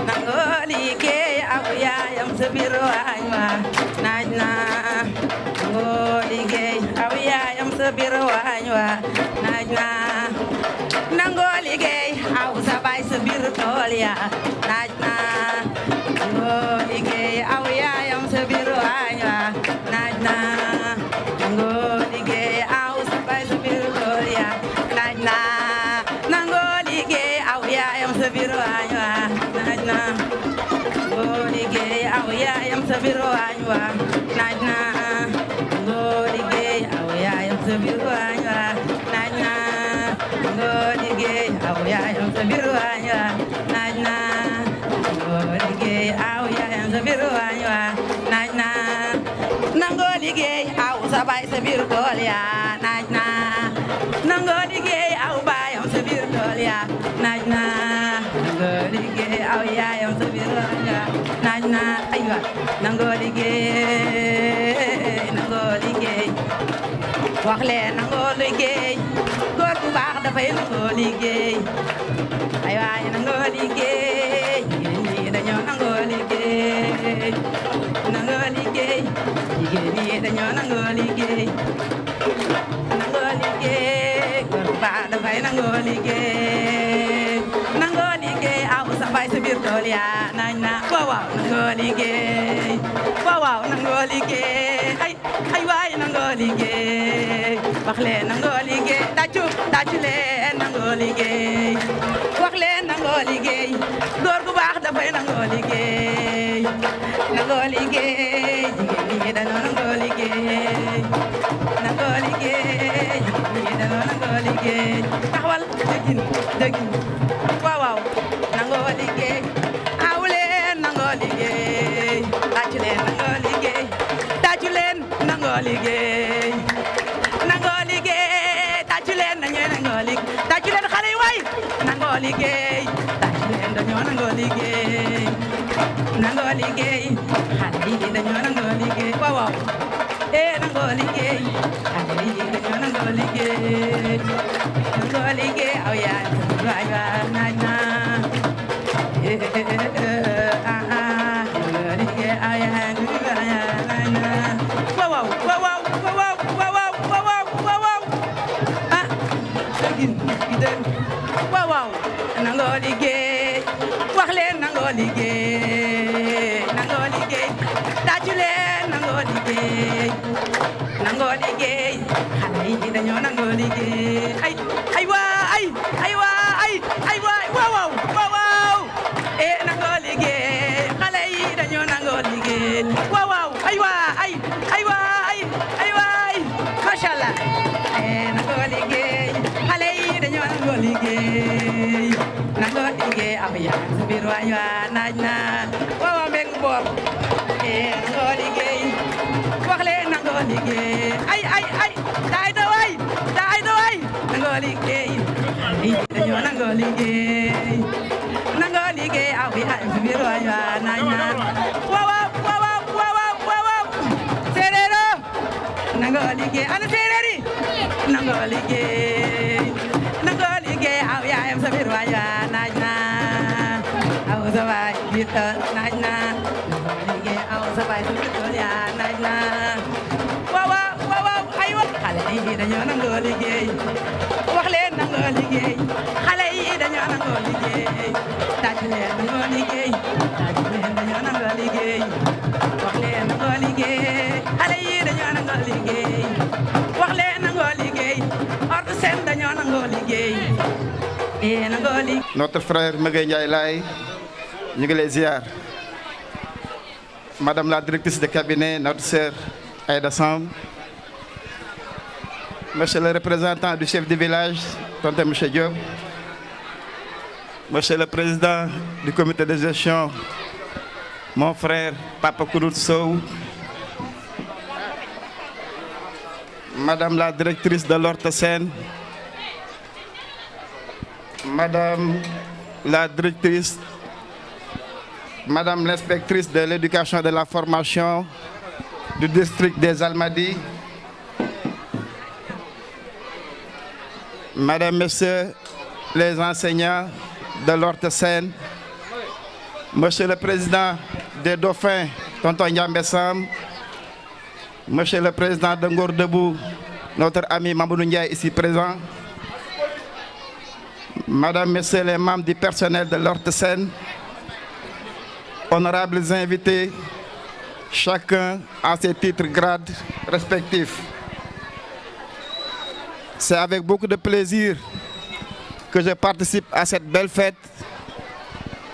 nangoo liggéey aw yaayam sa biir waañ wa naaj na nangoo liggéey aw yaayam sa biir waañ wa naaj na nangoo liggéey aw sa baay sa biir tool ya naaj na nangoo liggéey aw yaayam sa biir waañ wa naaj na nangoo liggéey aw sa baay sa biir tool ya naaj na nangoo liggéey aw yaayam sa biir waañ wa naaj na nangoo liggéey aw yaayam sa biir waañ wa naaj na nangoo liggéey aw yaayam sa biir waañ wa naaj na nangoo liggéey aw yaayam sa biir waañ wa naaj na nangoo liggéey aw yaayam sa biir waañ wa naaj na nangoo liggéey aw sa baay sa biir tool ya naaj na nangoo liggéey aw baayam sa biir tool ya naaj na nangoo liggéey aw yaayam sa biir waañ wa naaj na aywa nangoo liggéey wax leen nangoo liggéey góor bu baax dafay nangoo liggéey ay waay nangoo liggéey jigéen ñi dañoo nangoo liggéey nangoo liggéey jigéen ñi dañoo nangoo liggéey nangoo liggéey góor bu baax dafay nangoo liggéey nangoo liggéey aw sa baay sa biir tool ya naaj na waaw waaw nangoo liggéey waaw waaw nangoo liggéey ay waay nangoo liggéey wax leen nangoo liggéey tàccu leen nangoo liggéey wax leen nangoo liggéey góor gu baax dafay nangoo liggéey nangoo liggéey jigéen ñi dañoo nangoo liggéey nangoo liggéey jigéen ñi dañoo nangoo liggéey taxawal dëggin dëggin waaw waaw nangoo liggéey aw leen nangoo liggéey tàccu leen nangoo liggéey tàccu leen nangoo liggéey nangoo liggéey tàccu leen nañu nangoo liggéey tàccu leen xale yi waay nangoo liggéey tàccu leen dañoo nangoo liggéey nangoo liggéey xale yi dañoo nangoo liggéey waaw waaw nangoo liggéey xale yi dañoo nangoo liggéey nangoo liggéey aw yaa waay waay naaj na nangoo liggéey aw yaa naaj na waaw waaw waaw waaw waaw waaw waaw waaw ah dëggin dëgg waaw waaw nangoo liggéey wax leen nangoo liggéey nangoo liggéey tàccu leen nangoo liggéey nangoo liggéey xale yi dañoo nangoo liggéey ay waay ay waay ay waay waaw waaw waaw waaw nangoo liggéey xale yi dañoo nangoo liggéey waaw waaw ay waay ay waay ay waay macha allah nangoo liggéey xale yi dañoo nangoo liggéey nangoo liggéey ab yaa sa biir waay waa naaj na waaw waaw mbég boor nangoo liggéey wax leen nangoo liggéey ay daay da waay nangoo liggéey dañoo nangoo liggéey nangoo liggéey aw yaa sa biir waay waa naaj na waaw waaw waaw waaw séeréero nangoo liggéey ana séeréer yi nangoo liggéey nangoo liggéey aw yaayam sa biir waay waa naaj na aw sa waay biir naaj na nangoo liggéey aw sa waay sa biir tool yaa naaj na waaw waaw ay wa xale yi dañoo nangoo liggéey wax leen nangoo liggéey xale yi dañoo nangoo liggéey tàcc leen nangoo liggéey tàcc leen dañoo nangoo liggéey wax leen nangoo liggéey xale yi dañoo nangoo liggéey wax leen nangoo liggéey ordre seen dañoo nangoo liggéey nangoo liggéey. Notre frère Maguette Ndiaye Laye ñu ngi lay ziar madame la directrice de cabinet notre sœur Aïda Samb, monsieur le représentant du chef de village tonton monsieur Diop, monsieur le président du comité de gestion mon frère Papa Kourout Sow, madame la directrice de l'Ortesen, madame la directrice, madame l'inspectrice de l'éducation et de la formation du district des Almadies, madame, messieurs les enseignants de l'Ortesen, monsieur le président des Dauphins, tonton Ndiambé Samb, monsieur le président de Ngor Debout, notre ami Mamadou Ndiaye ici présent, madame, messieurs les membres du personnel de l'Ortesen, honorables invités, chacun à ses titres grades respectifs. C'est avec beaucoup de plaisir que je participe à cette belle fête,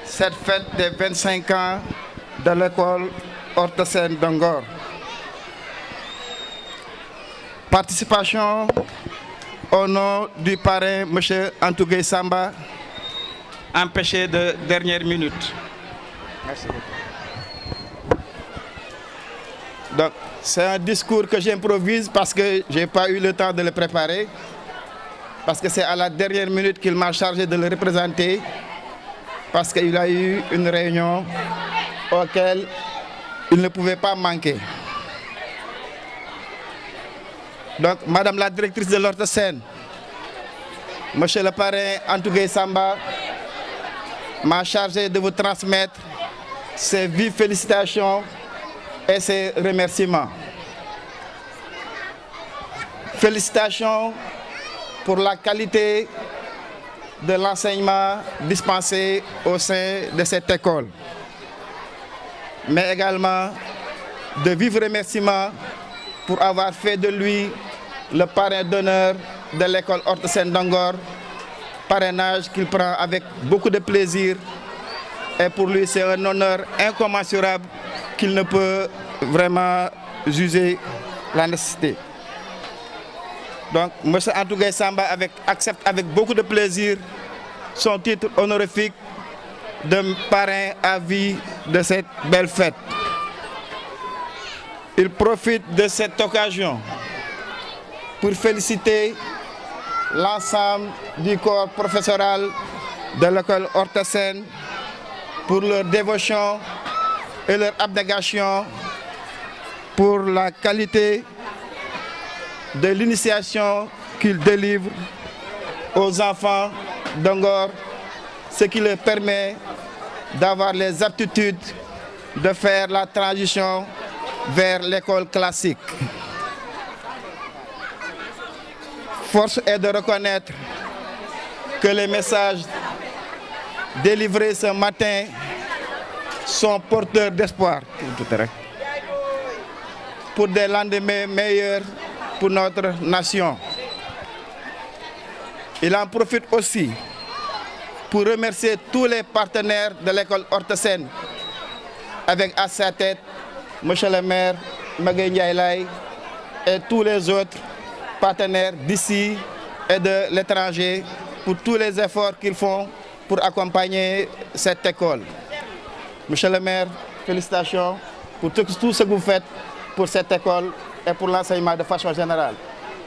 cette fête des 25 ans de l'école Ortesen de Ngor. Participation au nom du parrain M. Antougé Samba, empêché de dernière minute. Merci beaucoup. Donc, c'est un discours que j'improvise parce que je n'ai pas eu le temps de le préparer, parce que c'est à la dernière minute qu'il m'a chargé de le représenter, parce qu'il a eu une réunion auquel il ne pouvait pas manquer. Donc, madame la directrice de l'Ortesen, monsieur le parrain Antougé Samba m'a chargé de vous transmettre ses vives félicitations et ses remerciements. Félicitations pour la qualité de l'enseignement dispensé au sein de cette école, mais également de vifs remerciements pour avoir fait de lui le parrain d'honneur de l'école Horta Sène Dangor, parrainage qu'il prend avec beaucoup de plaisir. Et pour lui, c'est un honneur incommensurable qu'il ne peut vraiment juger la nécessité. Donc, M. Antougay Samba accepte avec beaucoup de plaisir son titre honorifique de parrain à vie de cette belle fête. Il profite de cette occasion pour féliciter l'ensemble du corps professoral de l'école Horta Sène pour leur dévotion et leur abnégation pour la qualité de l'initiation qu'ils délivrent aux enfants d'Angor, ce qui leur permet d'avoir les aptitudes de faire la transition vers l'école classique. Force est de reconnaître que les messages délivrés ce matin sont porteurs d'espoir pour des lendemains meilleurs pour notre nation. Il en profite aussi pour remercier tous les partenaires de l'école Horta Sène, avec à sa tête M. le maire Magaye Ndiaye Laye et tous les autres partenaires d'ici et de l'étranger pour tous les efforts qu'ils font pour accompagner cette école. Monsieur le maire, félicitations pour tout ce que vous faites pour cette école et pour l'enseignement de façon générale.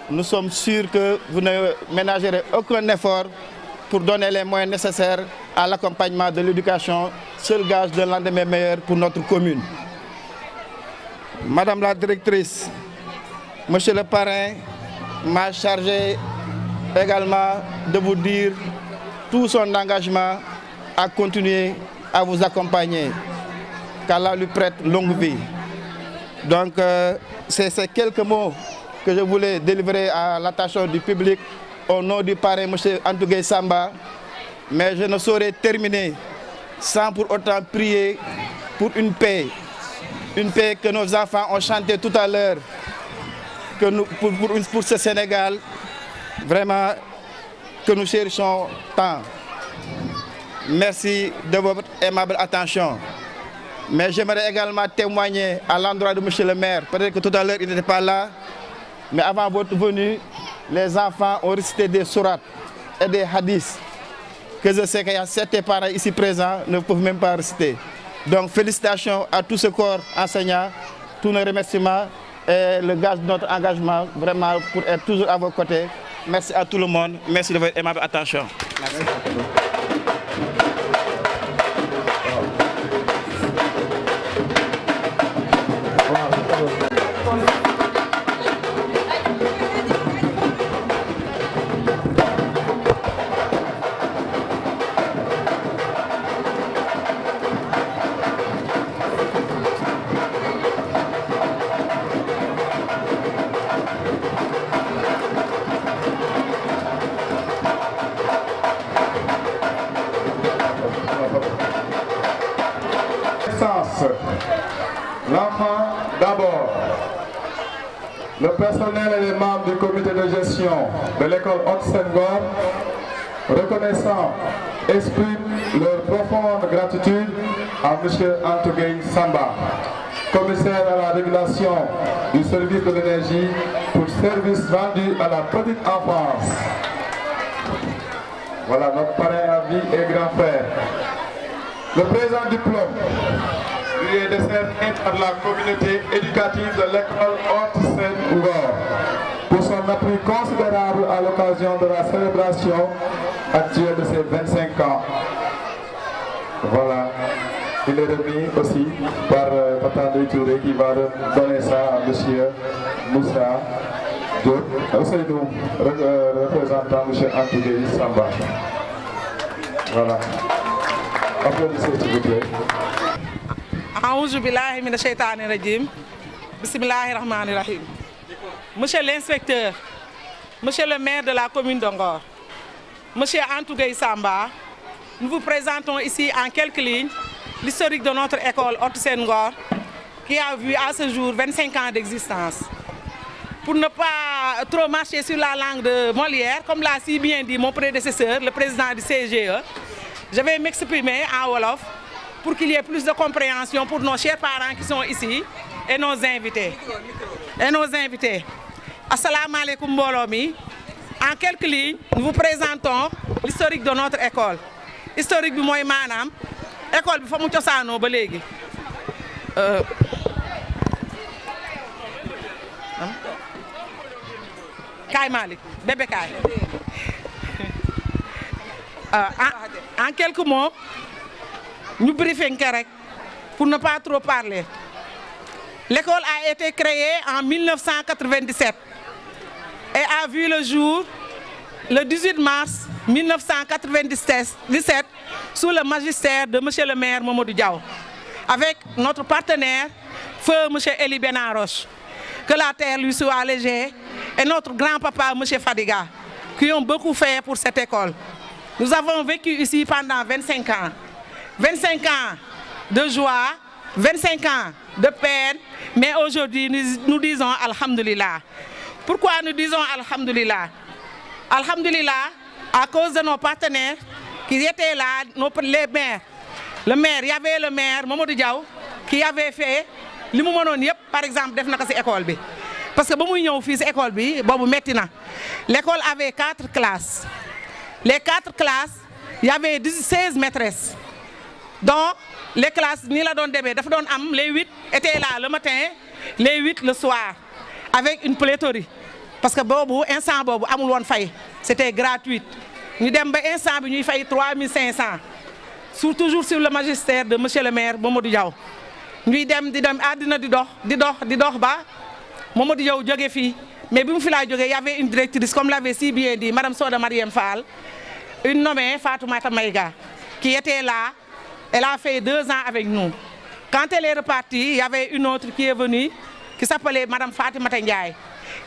Nous sommes sûrs que vous ne ménagerez aucun effort pour donner les moyens nécessaires à l'accompagnement de l'éducation, seul gage d'un lendemain meilleur pour notre commune. Madame la directrice, monsieur le parrain m'a chargé également de vous dire tout son engagement à continuer à vous accompagner, qu'Allah lui prête longue vie. Donc, c'est ces quelques mots que je voulais délivrer à l'attention du public au nom du parrain M. Antougay Samba. Mais je ne saurais terminer sans pour autant prier pour une paix que nos enfants ont chanté tout à l'heure, pour ce Sénégal, vraiment, que nous cherchons tant. Merci de votre aimable attention. Mais j'aimerais également témoigner à l'endroit de M. le maire. Peut-être que tout à l'heure, il n'était pas là. Mais avant votre venue, les enfants ont récité des sourates et des hadiths que je sais qu'il y a certains parents ici présents ne peuvent même pas réciter. Donc félicitations à tout ce corps enseignant, tous nos remerciements et le gage de notre engagement vraiment pour être toujours à vos côtés. Merci à tout le monde. Merci de votre aimable attention. Merci. L'enfant d'abord. Le personnel et les membres du comité de gestion de l'école Horta Sène Dangor, reconnaissant, expriment leur profonde gratitude à M. Antougay Samba, commissaire à la régulation du service de l'énergie pour service rendu à la petite enfance. Voilà notre parrain à vie et grand frère. Le présent diplôme lui est décerné par la communauté éducative de l'école Horta Sène Dangor pour son appui considérable à l'occasion de la célébration actuelle de ses 25 ans. Voilà, il est remis aussi par Papa Touré qui va donner ça à M. Moussa Diop, Ousseynou, représentant M. Antougay Samba. Voilà. Applaudissez s'il vous plaît. Aouzu billahi mina shaytani rajim. Bismillahi rahmani rahim. Monsieur l'inspecteur, monsieur le maire de la commune d'Angor, monsieur Antougay Samba, nous vous présentons ici en quelques lignes l'historique de notre école Horta Sène Dangor qui a vu à ce jour 25 ans d'existence. pour ne pas trop marcher sur la langue de Molière, comme l'a si bien dit mon prédécesseur, le président du CGE, je vais m'exprimer en wolof pour qu'il y ait plus de compréhension pour nos chers parents qui sont ici et nos invités. Assalamu alaikum mbolo mi. En quelques lignes, nous vous présentons l'historique de notre école. Historique bi moy manam école bi fa mu cosaanoo ba légui. Kaay Malick, bébé Kaay. En quelques mots, nous briefons pour ne pas trop parler. L'école a été créée en 1997 et a vu le jour le 18 mars 1997 sous le magistère de M. le maire Mamadou Diaw, avec notre partenaire, feu M. Eli Benaroche. Que la terre lui soit légère, et notre grand-papa, M. Fadiga, qui ont beaucoup fait pour cette école. Nous avons vécu ici pendant 25 ans. 25 ans de joie, 25 ans de peine, mais aujourd'hui nous disons Alhamdulillah. Pourquoi nous disons Alhamdulillah? Alhamdulillah, à cause de nos partenaires qui étaient là, les maires. Le maire, il y avait le maire, Mamadou Diaw, qui avait fait li mu mënoon yëpp par exemple def na ko ci école bi parce que ba muy ñëw fii ci école bi boobu metti na. L'école avait 4 classes. Les 4 classes, il y avait 16 maîtresses. Donc les classes nii la doon demee dafa doon am les 8 étaient là le matin, les 8 le soir avec une pléthore parce que boobu instant boobu amul woon fay, c'était gratuit. Ñu dem ba instant bi ñuy fay 3500 toujours sur le magistère de monsieur le maire Mamadou Diaw. ñuy dem di dem àddina di dox ba Mamadou Diaw jóge fii mais bi mu fi laa jógee y avait une directrice comme l'avait si bien dit madame Soda Marième Fall, une nommée Fatoumata Maïga qui était là. Elle a fait 2 ans avec nous. Quand elle est repartie, il y avait une autre qui est venue qui s'appelait madame Fatimata Ndiaye.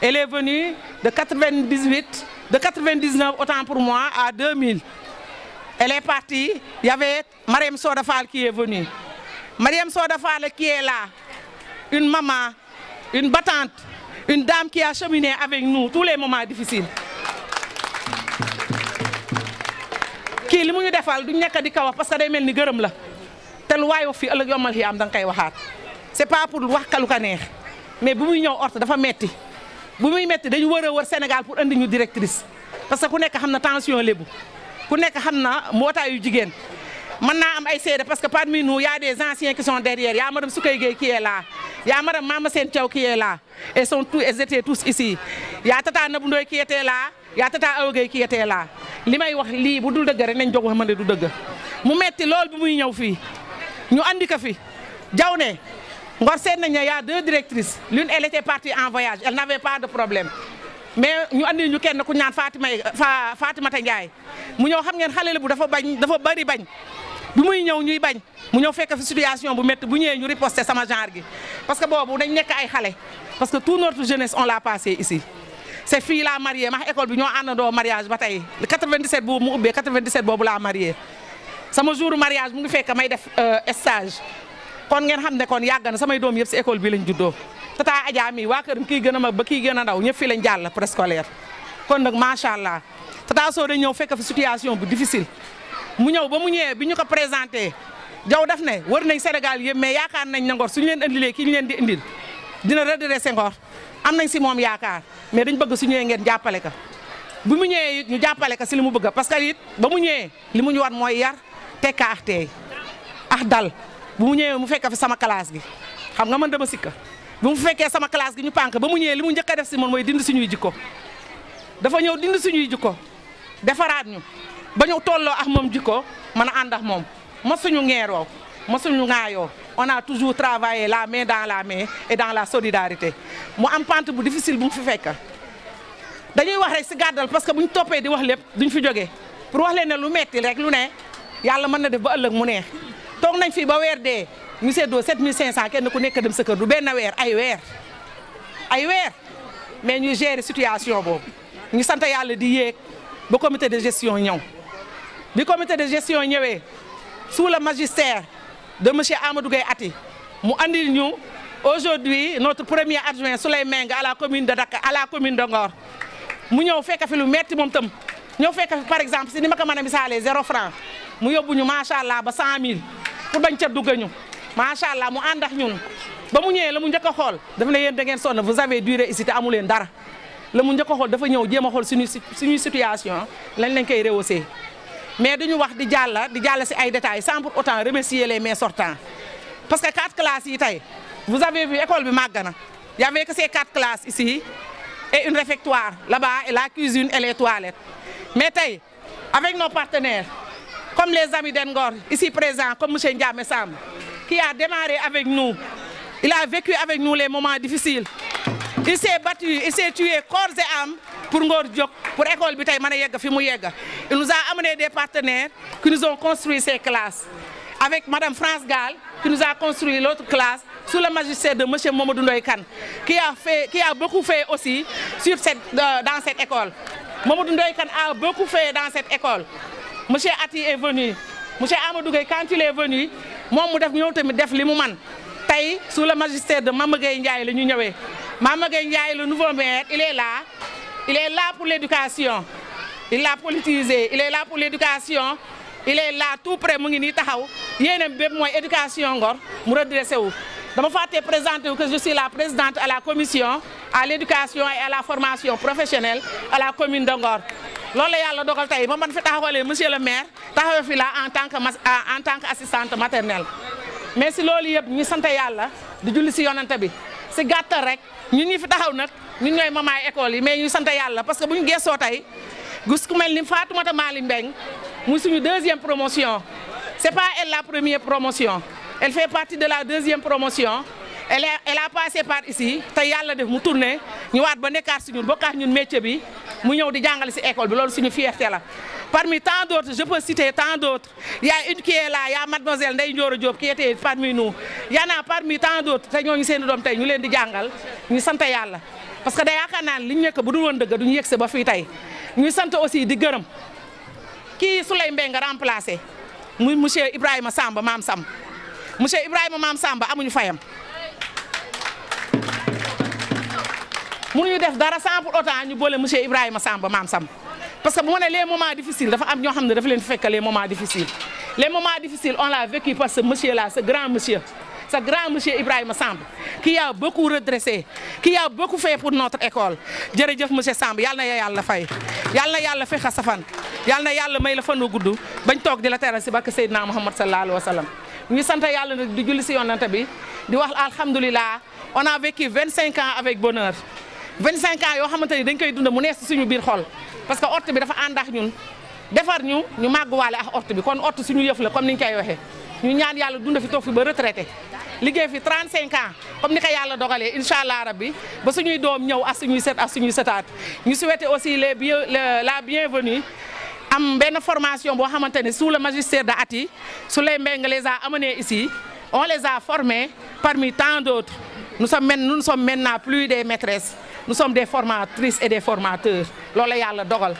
Elle est venue de 99 autant pour moi à 2000. Elle est partie, il y avait Mariam Soda Fall qui est venue. Mariam Soda Fall qui est là, une maman, une battante, une dame qui a cheminé avec nous tous les moments difficiles. Kii li mu ñu defal du nekk di ko wax parce que day mel ni gërëm la te lu waay wax fii ëllëg yombal yi am da nga koy waxaat. C'est pas pour wax ka lu ko neex mais bu muy ñëw orte dafa metti bu muy metti dañu war a wër Sénégal pour andi ñu directrice parce que ku nekk xam na tension lébu ku nekk xam na mbootaayu jigéen. Maintenant, parce que parmi nous, il y a des anciens qui sont derrière. Il y a Mme Soukay Gueye qui est là. Il y a Mme Mama Sentiaw qui est là. Elles étaient tous ici. Il y a Tata Nabundoy qui était là. Il y a Tata Aougay qui était là. Ce que je dis, c'est que je dis que mu metti lool bi muy ñëw fii ñu andi ko fi jaw ne Ngor seet nañ ne y a 2 directrices. L'une, elle était partie en voyage. Elle n'avait pas de problème. Mais ñu andi ñu kenn ku ñaan Fatimata Ndiaye mu ñëw xam ngeen xale la bu dafa bari bañ. bi muy ñëw ñuy bañ mu ñëw fekk fi situation bu métti bu ñëwee ñu riposter sama genre gi parce que boobu dañ nekk ay xale parce que toute notre jeunesse on l'a passé ici. Ces filles là mariées ma école bi ñoo àndandoo mariage ba tey 97 boobu mu ubbee 97 boobu laa marié sama jour mariage mu ngi fekk may def stage kon ngeen xam ne kon yàgg na samay doom yëpp si école bi lañ juddoo tata Adja mi waa këram kii gën a mag ba kii gën a ndaw ñëpp fii lañ jàll préscolaire kon nag macha allah tata soo dañ ñëw fekk fi situation bu difficile. mu ñëw ba mu ñëwee bi ñu ko présenté Diaw daf ne wër nañ Sénégal yëpp mais yaakaar nañ ne Ngor suñu leen indilee kii ñu leen di indil dina redresser Ngor am nañ si moom yaakaar mais dañ bëgg su ñëwee ngeen jàppale ko bu mu ñëwee ñu jàppale ko si li mu bëgg parce que it ba mu ñëwee li mu ñu war mooy yar tekka ak teey ak dal bu mu ñëwee mu fekk fi sama classe gi xam nga man dama sikka bu mu fekkee sama classe gi ñu pànk ba mu ñëwee li mu njëkk a def si man mooy dindi suñuy jikko dafa ñëw dindi suñuy jikko defaraat ñu ba ñu tolloo ak moom jikko mën a ànd ak moom mosuñu ngeeroo mosuñu ŋaayoo on a toujours travaillé la main dans la main et dans la solidarité mu am pente bu difficile bu mu fi fekk dañuy wax rek si gàddal parce que bu ñu toppee di wax lépp duñ fi jógee pour wax leen ne lu metti rek lu ne yàlla mën na def ba ëllëg mu neex toog nañ fii ba weer dee ñu seddoo 7500 kenn ku nekk dem sa kër du benn weer ay weer mais ñuy gérer situation boobu ñu sant yàlla di yéeg ba comité de gestion ñëw bi comité de gestion ñëwee sous le magistère de monsieur Amadou Gueye Ati mu andil ñu aujourd'hui notre premier adjoint Souley Meng à la commune de Dakar à la commune de Ngor mu ñëw fekk fi lu metti moom tam ñëw fekk fi par exemple si ni ma ko mën a misaalee 0 franc mu yóbbu ñu macha allah ba 100 000 pour bañ ca dugg ñu macha allah mu ànd ak ñun ba mu ñëwee la mu njëkk a xool dafa ne yéen da ngeen sonn vous avez duré ici te amu leen dara la mu njëkk a xool dafa ñëw jéem a xool suñuy situation lañ koy rehausser mais duñu wax di jàll si ay détails sans pour autant remercier les mains sortants parce que 4 classes yi tey vous avez vu école bi màgg na y avait que ces 4 classes ici et une réfectoire là-bas et la cuisine et les toilettes mais tey avec nos partenaires comme les amis d'Engor ici présents comme monsieur Ndiame Samb qui a démarré avec nous il a vécu avec nous les moments difficiles il s'est battu il s'est tué corps et âme pour Ngor jóg pour école bi tey mën a yegg fi mu yegg il nous a amené des partenaires qui nous ont construit ces classes avec madame France Gall qui nous a construit l'autre classe sous le magistère de monsieur Mamadou Ndoye Kane qui a beaucoup fait aussi dans cette école. Mamadou Ndoye Kane a beaucoup fait dans cette école. Monsieur Ati est venu. Monsieur Amadou Gueye quand il est venu moom mu def ñëw tamit def li mu man tey sous le magistère de Mama Gueye Ndiaye la ñu ñëwee Mama Gueye Ndiaye le nouveau maire il est là pour l'éducation il l'a politisé il est là pour l'éducation il est là tout près mu ngi nii taxaw yéenam bépp mooy éducation Ngor mu redressé wu dama fàtte présenter wu que je suis la présidente à la commission à l'éducation et à la formation professionnelle à la commune de Ngor loolu la yàlla dogal tey ba man fi taxawalee monsieur le maire taxawee fi la en tant que assistante maternelle mais si loolu yëpp ñu sant yàlla di julli si yonante bi si gàttal rek ñun ñi fi taxaw nag ñun ñooy mamaay école yi mais ñu sant yàlla parce que bu ñu gëstoo tey gis ku mel ni Fatoumata Mali Mbeng muy suñu deuxième promotion c'est pas elle la première promotion elle fait partie de la deuxième promotion elle a passé par ici te yàlla def mu tourné ñu waat ba nekkaat si ñun bokkaat ñun métier bi mu ñëw di jàngale si école bi loolu suñu fierté la parmi tant d'autres je peux citer tant d'autres il y a une qui est là il y a mademoiselle Ndeye Ndioro Diop qui était parmi nous il y en a parmi tant d'autres te ñooñu seen doom tey ñu leen di jàngal ñu sant yàlla parce que da yaakaar naa li ñu nekk bu dul woon dëgg duñu yegsi ba fii tey ñuy sant aussi di gërëm kii Souley Mbengue nga remplacé muy monsieur Ibrahima Samba Maam Sam monsieur Ibrahima Maam Samba amuñu fayam mënuñu def dara sans pour autant ñu boole monsieur Ibrahima Samba Maam Sam parce que bu ma ne les moments difficiles dafa am ñoo xam ne dafa leen fekk les moments difficiles on l'a vécu par ce monsieur là ce grand monsieur Ibrahima Samb qui a beaucoup redressé qui a beaucoup fait pour notre école jërëjëf monsieur Samb yal na yàlla fay yal na yàlla fexe sa fan yal na yàlla may la fanu gudd bañ toog di la teral si barke Seydina Muhammad sallallahu alayhi wa sallam ñu sant yàlla nag di julli si yonante bi di wax alhamdulilah on a vécu 25 ans avec bonheur 25 ans yoo xamante ni dañ koy dund mu nees suñu biir xol parce que orte bi dafa ànd ak ñun defar ñu màgguwaale ak orte bi kon orte suñu yëf la comme ni ñu koy waxee ñu ñaan yàlla dund fi toog fi ba retraité liggéey fi 35 ans comme ni ko yàlla dogalee incha allah rabbi ba suñuy doom ñëw ak suñuy set ak suñuy setaat ñu souhaiter aussi la bienvenue am benn formation boo xamante ni sous le magistère de Ati Souley Mbengue les a amenés ici on les a formés parmi tant d'autres nous ne sommes maintenant plus des maîtresses nous sommes des formatrices et des formateurs loolu la yàlla dogal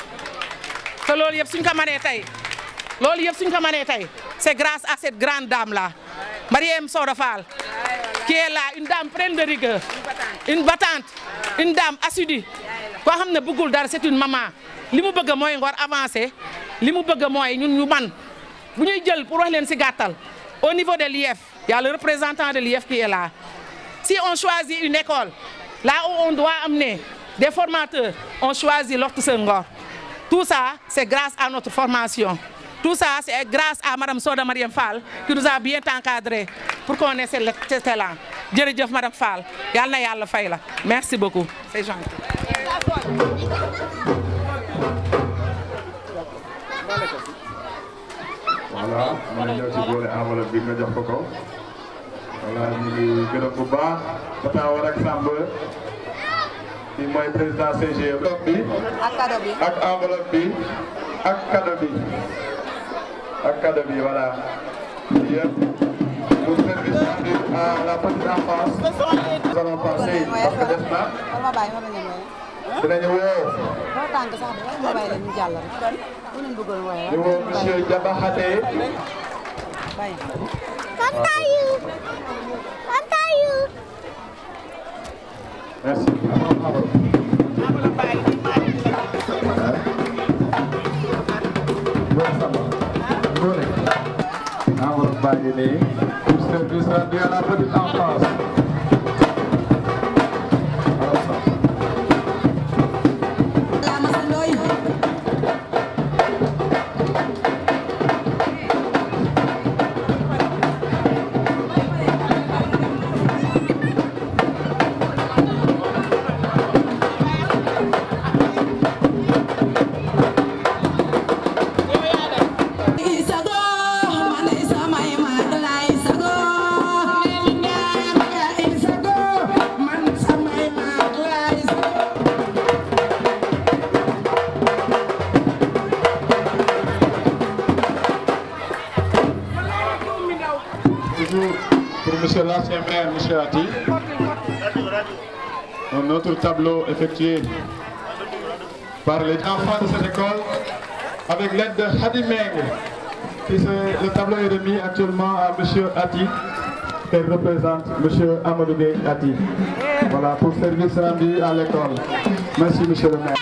te loolu yëpp suñ ko mënee tey c'est grâce à cette grande dame là Marième Soda Fall qui est là une dame pleine de rigueur une battante une dame assidue koo xam ne bëggul dara c'est une maman li mu bëgg mooy Ngor avancé li mu bëgg mooy ñun ñu man bu ñuy jël pour wax leen si gàttal au niveau de l'IEF il y a le représentant de l'IEF qui est là si on choisit une école là où on doit amener des formateurs on choisit l'Horta Sër Ngor tout ça c'est grâce à notre formation tout ça c'est grâce à madame Soda Marième Fall qui nous a bien encadré pour qu'on ait cet élan jërëjëf madame Fall yal na yàlla fay la merci beaucoup c'est gentil. voilà mën na ñëw ci boole enveloppe bi nga jox ko voilà ñu ngi gërëm bu baax Tata War ak Samb kii mooy président CGE bi ak enveloppe bi ak cadeau bi voilà yëpp pour service rendu à la petite enfance nous allons passer parce que des na dinañu woo ñu woo monsieur Diabakhate Merci. Pour service rendu à la petite enfance. Monsieur l'ancien maire, M. Ati, un autre tableau effectué par les enfants de cette école avec l'aide de Hadi Meng. Le tableau est remis actuellement à M. Ati, qui représente M. Amadou Gueye Ati. Voilà, pour service rendu à l'école. Merci, M. le maire.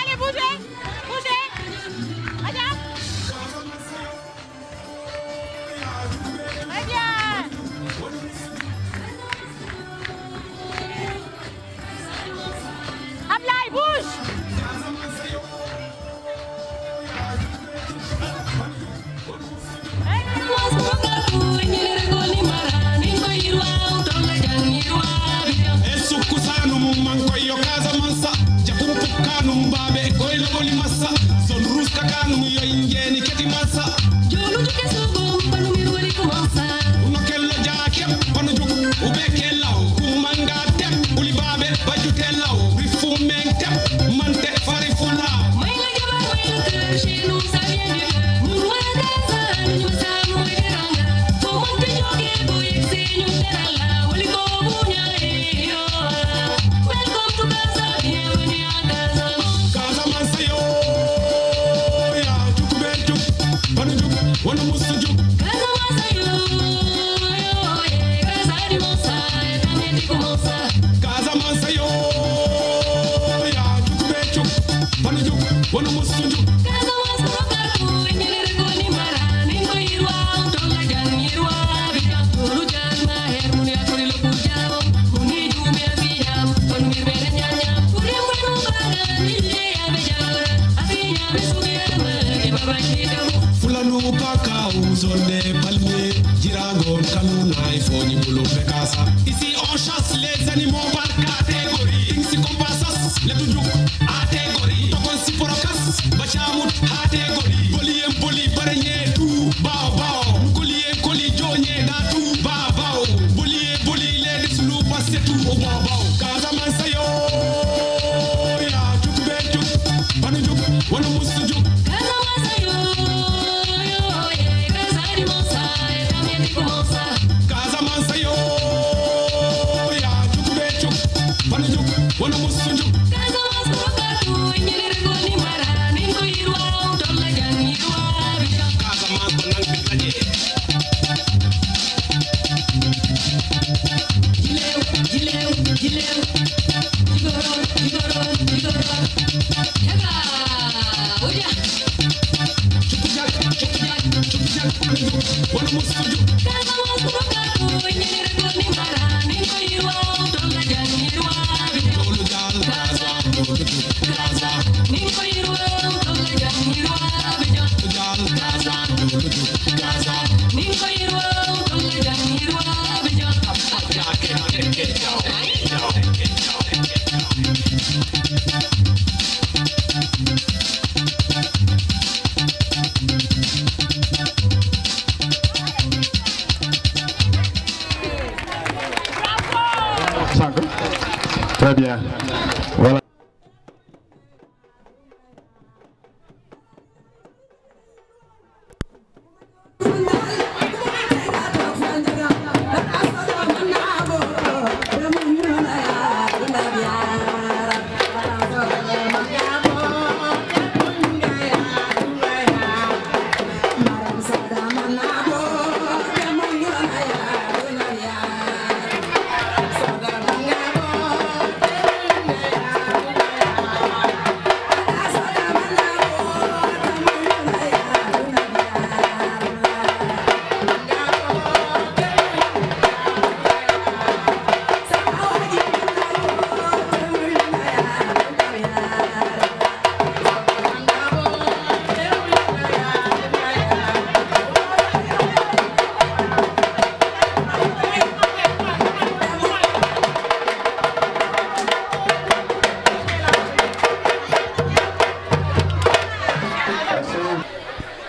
Ici on chasse les animaux par catégorie. Insi compassas, le tujuk, catégorie. Tokon si porokas, bachamut, catégorie. Boliem boli barenye tu, bao bao. Kolien koli jonye da tu, bao bao. Bolie boli le dislu passe tu, o bao bao. Casamance yo, ya tuk be tuk, banu juk, wanu musu juk. Casamance yo, yo ye, casari mosa, también di comosa. Casamance yo. Wana musunju kaza wasokatu nyere goni mara ningo irwa utola jani irwa bika kaza mango nang bikaje jilew jigoro yaga oya chupujak wana musunju kaza wasokatu nyere goni mara ningo irwa utola jani irwa Très bien. Voilà.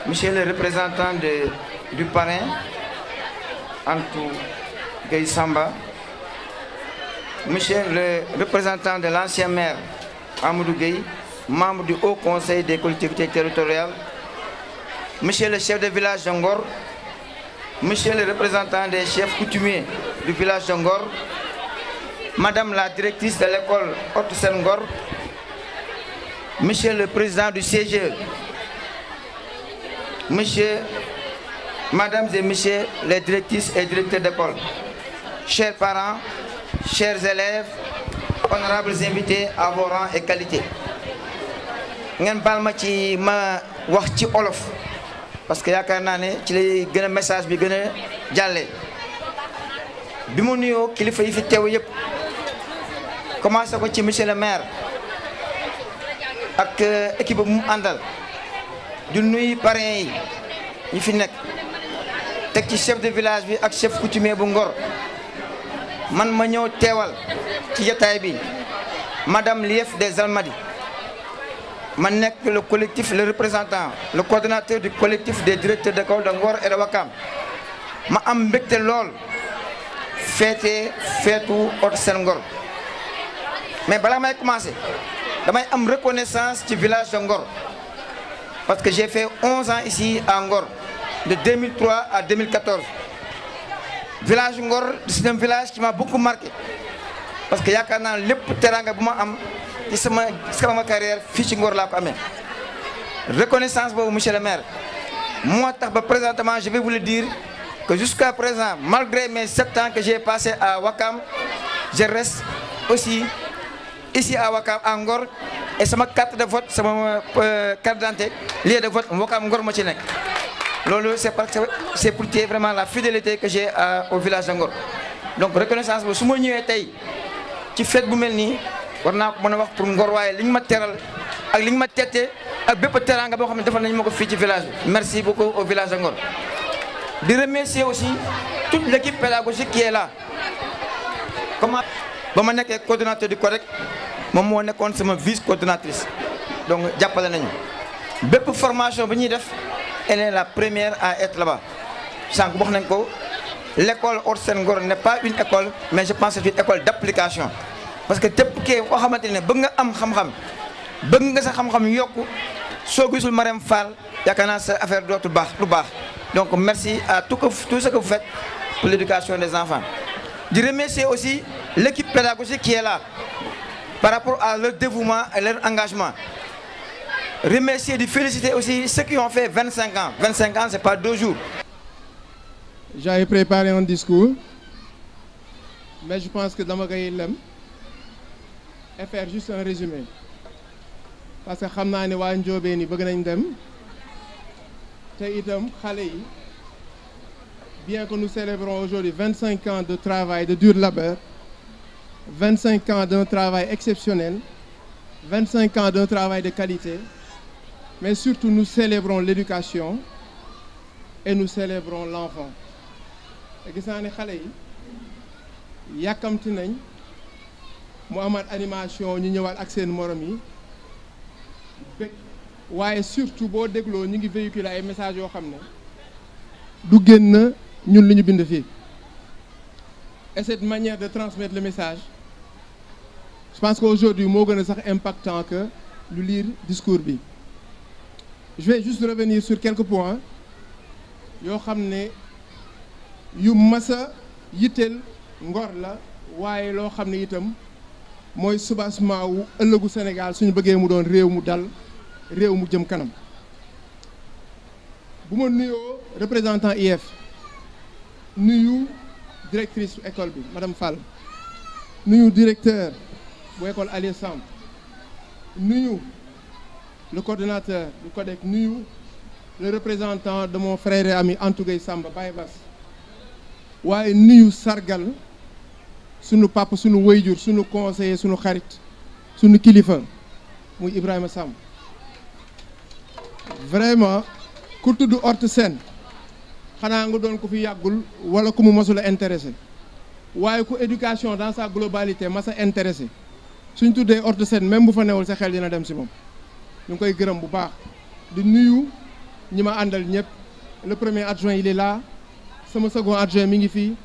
Monsieur le représentant du parrain, Antou Gueye Samba, Monsieur le représentant de l'ancien maire, Amadou Gueye, membre du Haut Conseil des collectivités territoriales, Monsieur le chef de village de Ngor, Monsieur le représentant des chefs coutumiers du village de Ngor, Madame la directrice de l'école Haute Sen-Ngor, Monsieur le président du CGE, Mesdames et Messieurs les directrices et directeurs d'école, chers parents, chers élèves, honorables invités à vos rangs et qualités. ngeen baal ma ci ma wax ci olof parce que yaakaar naa ne ci lay gën a message bi gën a jàlle bi mu nuyoo kilifa yi fi teew yëpp commencé ko ci monsieur le maire ak équipe bu mu àndal du nuyu parrain yi ñi fi nekk teg ci chef de village bi ak chef coutumier bu Ngor man ma ñëw teewal ci jotaay bi madame Lief des Almadies ma nekk le collectif le représentant le coordonnateur du collectif des directeurs d'école de Ngor et de Wakam ma am mbégte lool feetu Haute Sen Ngor mais balaa may commencer damay am reconnaissance ci village de Ngor parce que j'ai fait 11 ans ici à Ngor de 2003 à 2014 village Ngor c'est un village qui m'a beaucoup marqué parce que yaakaar naa lépp teranga bu ma am ci sama carrière fii ci Ngor laa ko amee reconnaissance boobu monsieur le maire moo tax ba présentement je vais vous le dire que jusqu'à présent malgré mes 7 ans que j'ai passé à Wakam je reste aussi ici à Wakam à Ngor et sama carte de vote sama carte d'identité lieu de vote Wakam Ngor moo ci nekk loolu c'est parce que c'est pour dire vraiment la fidélité que j'ai au village de Ngor donc reconnaissance boobu su ma ñëwee tey ci fête bu mel nii war naa ko mën a wax pour Ngor waaye li ñu ma teral ak li ñu ma tette ak bépp teranga boo xam ne defal nañu ma ko fii ci village bi merci beaucoup au village de Ngor di remercier aussi toute l'équipe pédagogique qui est là comment ba ma nekkee coordonnateur du CODEC moom moo nekkoon sama vice coordonnatrice donc jàppale nañu bépp formation bi ñuy def elle est la première à être là-bas sànq wax nañ ko l'école Haute Sen Ngor n'est pas une école mais je pense que c'est une école d'application parce que tépp kee koo xamante ne bëgg nga am xam-xam bëgg nga sa xam-xam yokku soo gisul Marème Fall yaakaar naa sa affaire dootul baax lu baax donc merci à tout ce que vous faites pour l'éducation des enfants. Je remercie aussi l'équipe pédagogique qui est là par rapport à leur dévouement et leur engagement. Remercier et féliciter aussi ceux qui ont fait 25 ans. 25 ans, c'est pas 2 jours. J'avais préparé un discours, mais je pense que dama koy lem et faire juste un résumé parce que xam naa ne waa Ndiobéen yi bëgg nañ dem te itam xale yi bien que nous célébrons aujourd'hui 25 ans de travail de dur labeur 25 ans d'un travail exceptionnel 25 ans d'un travail de qualité mais surtout nous célébrons l'éducation et nous célébrons l'enfant te gis naa ne xale yi yàkkamti nañ mu amaat animation ñu ñëwaat ak seen morom yi waaye surtout boo dégloo ñu ngi véhiculer ay messages yoo xam ne du génn ñun li ñu bind fii et cette manière de transmettre le message je pense qu'aujourd'hui moo gën a sax impactant que lu lire discours bi je vais juste revenir sur quelques points yoo xam ne yu masa yitteel Ngor la waaye loo xam ne itam mooy soubassement wu ëllëgu Sénégal suñu bëggee mu doon réew mu dal réew mu jëm kanam bu ma nuyoo représentant IEF nuyu directrice su école bi madame Fall nuyu directeur bu école Aliou Samb nuyu le coordonnateur du CODEC nuyu le représentant de mon frère et ami Antou Gueye Samba Baye Bass waaye nuyu sargal sunu papa sunu wayjur sunu conseiller sunu xarit sunu kilifa muy Ibrahima Samb vraiment ku tudd Haute Sen xanaa nga doon ko fi yàggul wala ku mu mosula intéressé waaye ku éducation dans sa globalité masa intéressé suñ tuddee Haute Sen même bu fa newul sa xel dina dem si moom ñu ngi koy gërëm bu baax di nuyu ñi ma àndal ñëpp le premier adjoint il est là sama second adjoint mi ngi fii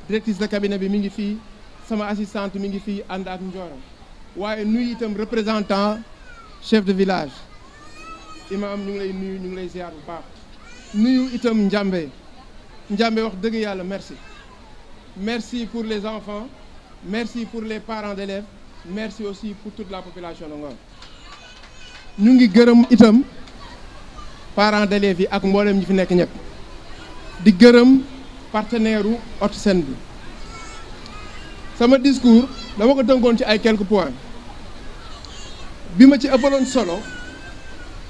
directrice de cabinet bi mi ngi fii sama assistante mi ngi fii ànd ak Ndioro waaye nuyu itam représentant chef de village imam ñu ngi lay nuyu ñu ngi lay ziar bu baax nuyu itam Njambe wax dëgg yàlla merci pour les enfants merci pour les parents d'élèves merci aussi pour toute la population de Ngor ñu ngi gërëm itam parents d'élèves yi ak mboolem ñi fi nekk ñëpp di gërëm partenaire u OTSEN bi sama discours dama ko tënkoon ci ay quelques points bi ma ci ëppaloon solo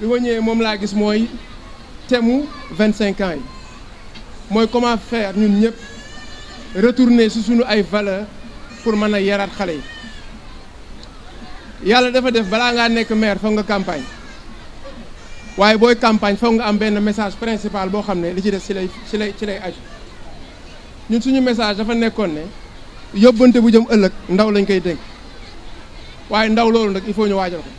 bi ma ñëwee moom laa gis mooy thème 25 ans yi mooy comment faire ñun ñëpp retourner ci suñu ay valeurs pour mën a yaraat xale yi yàlla dafa def balaa ngaa nekk maire foog nga campagne waaye booy campagne foog nga am benn message principal boo xam ne li ci des ci lay aju ñun suñu message dafa nekkoon ne yóbbante bu jëm ëllëg ndaw lañ koy dénk waaye ndaw loolu nag il faut ñu waajal ko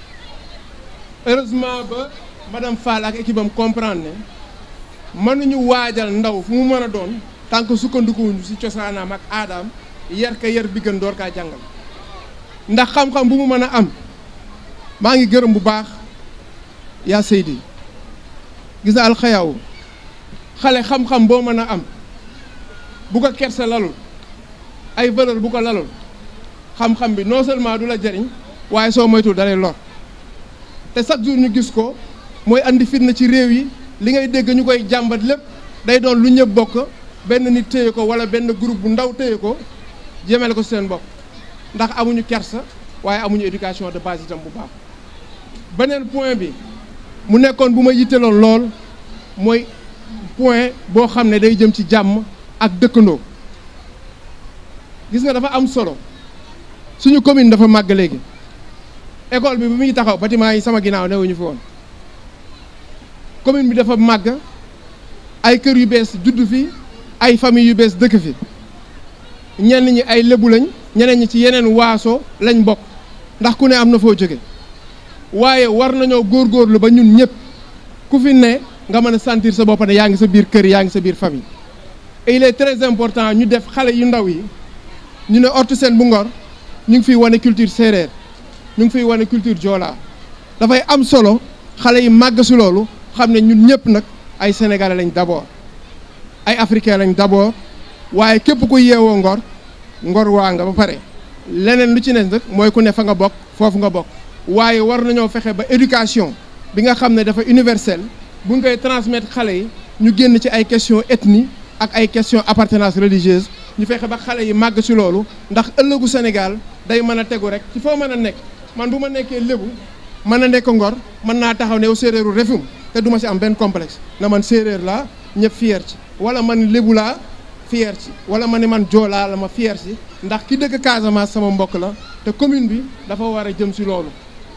heureusement ba madame Fall ak équipe am comprendre ne mënuñu waajal ndaw fu mu mën a doon tant que sukkandikuwuñu ci cosaanaam ak aadaam yar ka yar bi gën door kaa jàngal ndax xam-xam bu mu mën a am maa ngi gërëm bu baax yaa Seydi gis na alxayaw xale xam-xam boo mën a am bu ko kersa lalul ay valeur bu ko lalul xam-xam bi non seulement du la jariñ waaye soo moytul dalay lor te chaque jour ñu gis ko mooy andi fitna ci réew yi li ngay dégg ñu koy jàmbat lépp day doon lu ñëpp bokk benn nit téye ko wala benn groupe bu ndaw téye ko jëmale ko seen bopp ndax amuñu kersa waaye amuñu éducation de base itam bu baax beneen point bi mu nekkoon bu ma yitteloon lool mooy point boo xam ne day jëm ci jàmm ak dëkkandoo gis nga dafa am solo suñu commune dafa màgg léegi école bi bu muy taxaw bâtiment yi sama ginnaaw newuñu fi woon commune bi dafa màgg ay kër yu bees judd fi ay famille yu bees dëkk fi ñenn ñi ay lébu lañ ñeneen ñi ci yeneen waaso lañ bokk ndax ku ne am na foo jóge waaye war nañoo góorgóorlu ba ñun ñëpp ku fi ne nga mën a sentir sa bopp ne yaa ngi sa biir kër yaa ngi sa biir famille et il est très important ñu def xale yu ndaw yi ñu ne OTSEN bu Ngor ñu ngi fiy wane culture séeréer ñu ngi fiy wane culture joola dafay am solo xale yi màgg si loolu xam ne ñun ñëpp nag ay sénégalais lañ d'abord ay africain lañ d'abord waaye képp ku yeewoo Ngor waa nga ba pare leneen lu ci ne nag mooy ku ne fa nga bokk foofu nga bokk waaye war nañoo fexe ba éducation bi nga xam ne dafa universelle bu ñu koy transmettre xale yi ñu génn ci ay questions ethnie ak ay questions appartenance religieuse ñu fexe ba xale yi màgg ci loolu ndax ëllëgu Sénégal day mën a tegu rek ci foo mën a nekk man bu ma nekkee lébu mën a nekk Ngor mën naa taxaw ne yow séeréeru refum te du ma ci am benn complexe na man séeréer laa ñëpp fier ci wala man lébu laa fier ci wala ma ne man joolaa la ma fier ci ndax ki dëkk Casamance sama mbokk la te commune bi dafa war a jëm ci loolu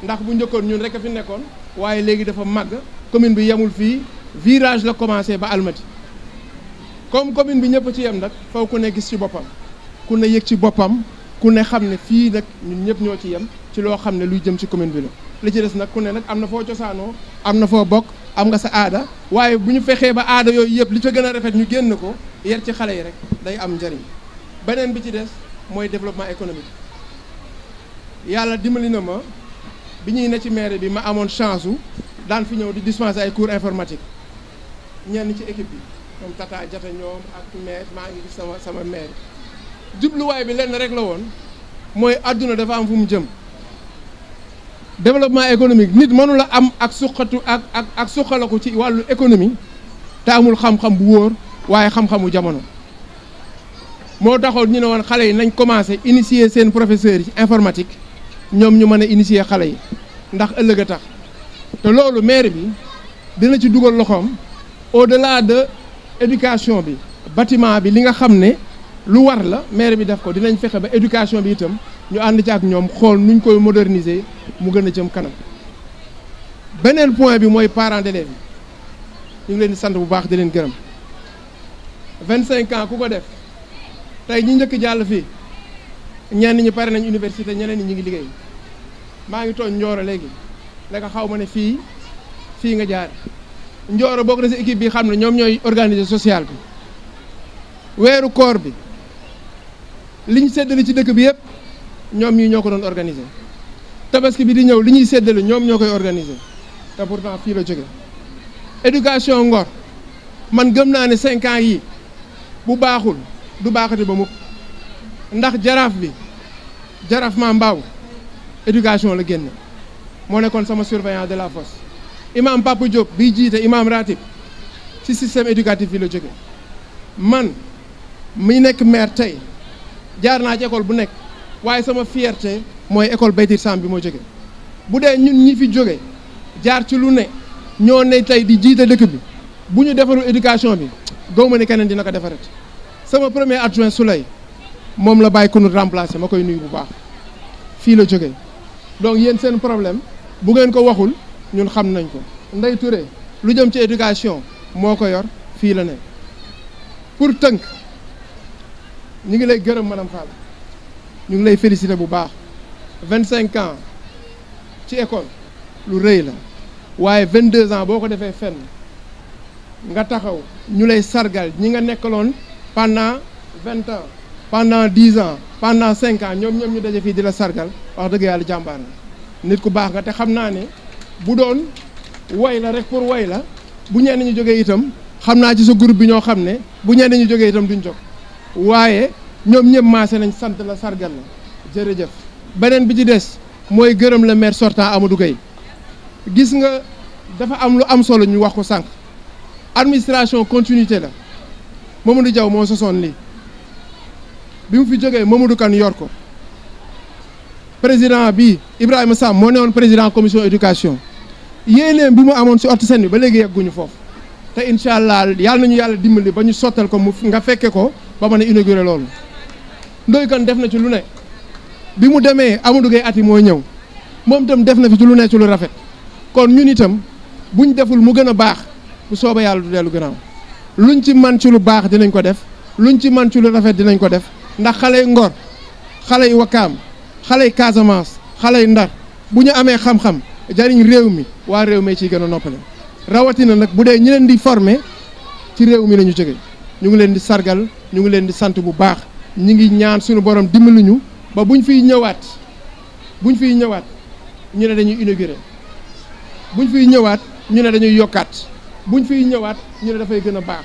ndax bu njëkkoon ñun rek a fi nekkoon waaye léegi dafa màgg commune bi yemul fii virage la commencé ba Almati comme commune bi ñëpp ci yem nag faw ku ne gis ci boppam ku ne yëg ci boppam ku ne xam ne fii nag ñun ñëpp ñoo ci yem ci loo xam ne luy jëm ci commune bi la li ci des nag ku ne nag am na foo cosaanoo am na foo bokk am nga sa aada waaye bu ñu fexee ba aada yooyu yëpp li ca gën a rafet ñu génn ko yar ci xale yi rek day am njariñ beneen bi ci des mooy développement économique yàlla dimbali na ma bi ñuy ne ci maire bi ma amoon chance u daan fi ñëw di dispenser ay cours informatique ñenn ci équipe bi ñoom Tata Jata ñoom ak maire maa ngi gis sama maire jubluwaay bi lenn rek la woon mooy àdduna dafa am fu mu jëm développement économique nit mënu la am ak suqatu ak suqalaku ci wàllu économie te amul xam-xam bu wóor waaye xam-xamu jamono moo taxoon ñu ne woon xale yi nañ commencé initier seen professeurs yi ci informatique ñoom ñu mën a initier xale yi ndax ëllëg a tax te loolu maire bi dina ci dugal loxoom au-delà de éducation bi bâtiment bi li nga xam ne lu war la maire bi def ko dinañ fexe ba éducation bi itam ñu ànd ci ak ñoom xool nuñ koy moderniser mu gën a jëm kanam beneen point bi mooy parents d'élèves yi ñu ngi leen di sant bu baax di leen gërëm 25 ans ku ko def tey ñi njëkk jàll fii ñenn ñi pare nañ université ñeneen ñi ñu ngi liggéey maa ngi tooñ Ndioro léegi léegi xaw ma ne fii fii nga jaar Ndioro bokk na si équipe bi xam ne ñoom ñooy organiser social bi weeru koor bi li ñu séddale ci dëkk bi yëpp ñoom ñii ñoo ko doon organiser tabaski bi di ñëw li ñuy séddale ñoom ñoo koy organiser te pourtant fii la jóge éducation Ngor man gëm naa ne 5 ans yi bu baaxul du baaxati ba mukk ndax jaraaf bi jaraaf ma mbaaw éducation la génn moo nekkoon sama surveillant de la fosse imam Papa Diop biy jiite imam ratib ci système éducatif bi la jóge man mi nekk maire tey jaar naa ci école bu nekk waaye sama fierté mooy école Baytir Sam bi moo jóge bu dee ñun ñi fi jóge jaar ci lu ne ñoo ne tey di jiite dëkk bi bu ñu defarul éducation bi gawma ne keneen dina ko defarat sama premier adjoint Souley moom la bàyyi ku nu remplacer ma koy nuyu bu baax fii la jóge donc yéen seen problème bu ngeen ko waxul ñun xam nañ ko Ndeye Touré lu jëm ci éducation moo ko yor fii la ne pour tënk ñu ngi lay gërëm madame Fall ñu ngi lay féliciter bu baax 25 ans ci école lu rëy la waaye 22 ans boo ko defee fenn nga taxaw ñu lay sargal ñi nga nekkaloon pendant 20 ans pendant 10 ans pendant 5 ans ñoom ñu daje fii di la sargal wax dëgg yàlla jàmbaar na nit ku baax nga te xam naa ne bu doon woy la rek pour woy la bu ñenn ñu jógee itam xam naa ci sa groupe bi ñoo xam ne bu ñenn ñu jógee itam duñ jóg waaye ñoom ñëpp maase nañ sant la sargal la jërëjëf. beneen bi ci des mooy gërëm la maire sortant Amadou Gueye gis nga dafa am lu am solo ñu wax ko sànq administration continuité la Mamadou Diaw moo sosoon lii bi mu fi jógee Mamadou Kane yor ko président bi Ibrahima Sam moo newoon président commission éducation yéeneem bi mu amoon si orti sen bi ba léegi yegguñu foofu te incha allah yàlla nañu yàlla dimbali ba ñu sottal ko mu nga fekke ko ba mën a inauguré loolu Ndoye Kane def na ci lu ne bi mu demee Amadou Gueye at yi mooy ñëw moom itam def na fi ci lu ne ci lu rafet kon ñun itam buñ deful mu gën a baax bu soobee yàlla du dellu gannaaw luñ ci man ci lu baax dinañ ko def luñ ci man ci lu rafet dinañ ko def ndax xale yu Ngor xale yu Wakaam xale yu Casamance xale yu Ndar bu ñu amee xam-xam jariñ réew mi waa réew mi ciy gën a noppale rawatina nag bu dee ñi leen di former ci réew mi la ñu jóge ñu ngi leen di sargal ñu ngi leen di sant bu baax ñi ngi ñaan suñu borom dimbali ñu ba buñ fiy ñëwaat ñu ne dañuy inaugurer buñ fiy ñëwaat ñu ne dañuy yokkaat buñ fiy ñëwaat ñu ne dafay gën a baax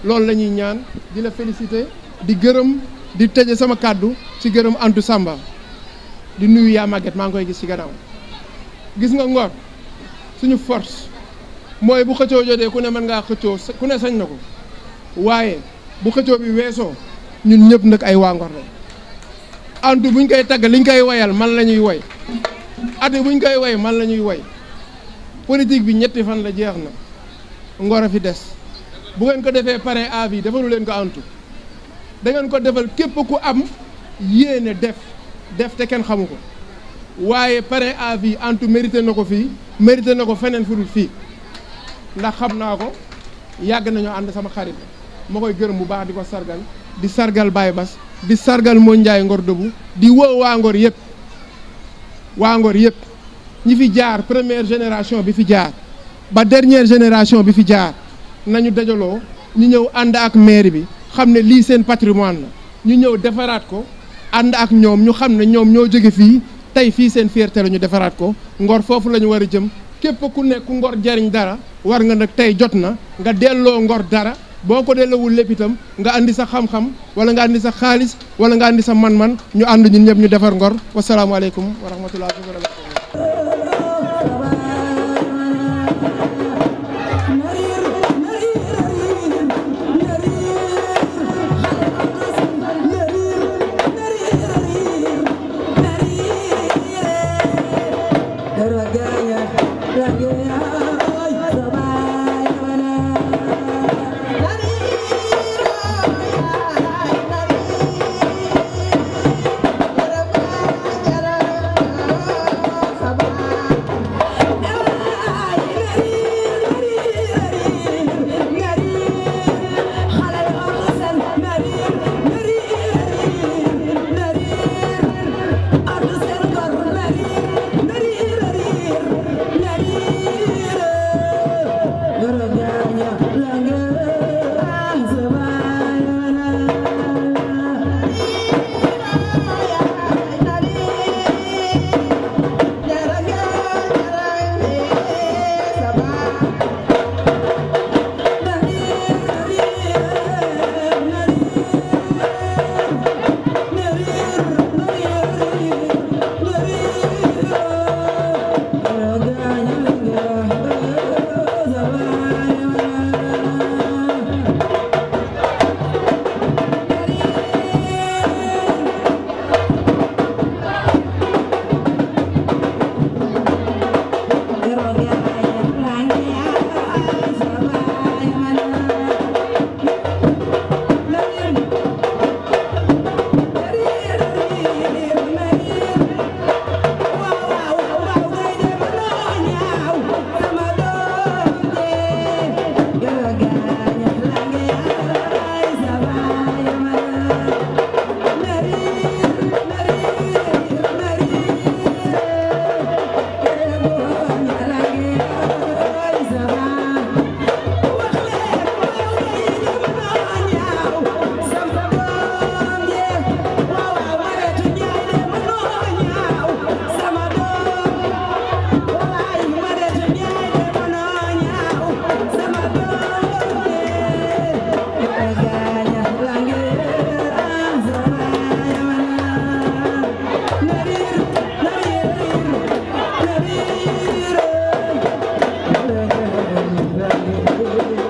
loolu la ñuy ñaan di la féliciter di gërëm di tëje sama kàddu ci gërëm Antou Samba di nuyu yaa Maguette maa ngi koy gis ci gannaaw gis nga Ngor suñu force mooy bu xëccoo jotee ku ne mën ngaa xëccoo ku ne sañ na ko waaye bu xëccoo bi weesoo ñun ñëpp nag ay waa Ngor la Antou buñ koy tagg liñ koy woyal man la ñuy woy ati buñ koy woy man la ñuy woy politique bi ñetti fan la jeex na Ngor a fi des bu ngeen ko defee parrain à vie defalu leen ko Antou da ngeen ko defal képp ku am yéene def te kenn xamu ko waaye parrain à vie Antou mérité na ko fii mérité na ko feneen fu dul fii ndax xam naa ko yàgg nañoo ànd sama xarit ma koy gërëm bu baax di ko sargal di sargal Baye Bass di sargal moo Njaay Ngor dëbu di woo waa Ngor yëpp ñi fi jaar première génération bi fi jaar ba dernière génération bi fi jaar nañu dajaloo ñu ñëw ànd ak maire bi xam ne lii seen patrimoine la ñu ñëw defaraat ko ànd ak ñoom ñu xam ne ñoom ñoo jóge fii tey fii seen fierté la ñu defaraat ko Ngor foofu la ñu war a jëm képp ku nekk Ngor jariñ dara war nga nag tey jot na nga delloo Ngor dara boo ko delloowul lépp itam nga andi sa xam-xam wala nga andi sa xaalis wala nga andi sa man-man ñu ànd ñun ñëpp ñu defar Ngor wasalaamaaleykum wa rahmatullahi wa barakatuh. Thank you.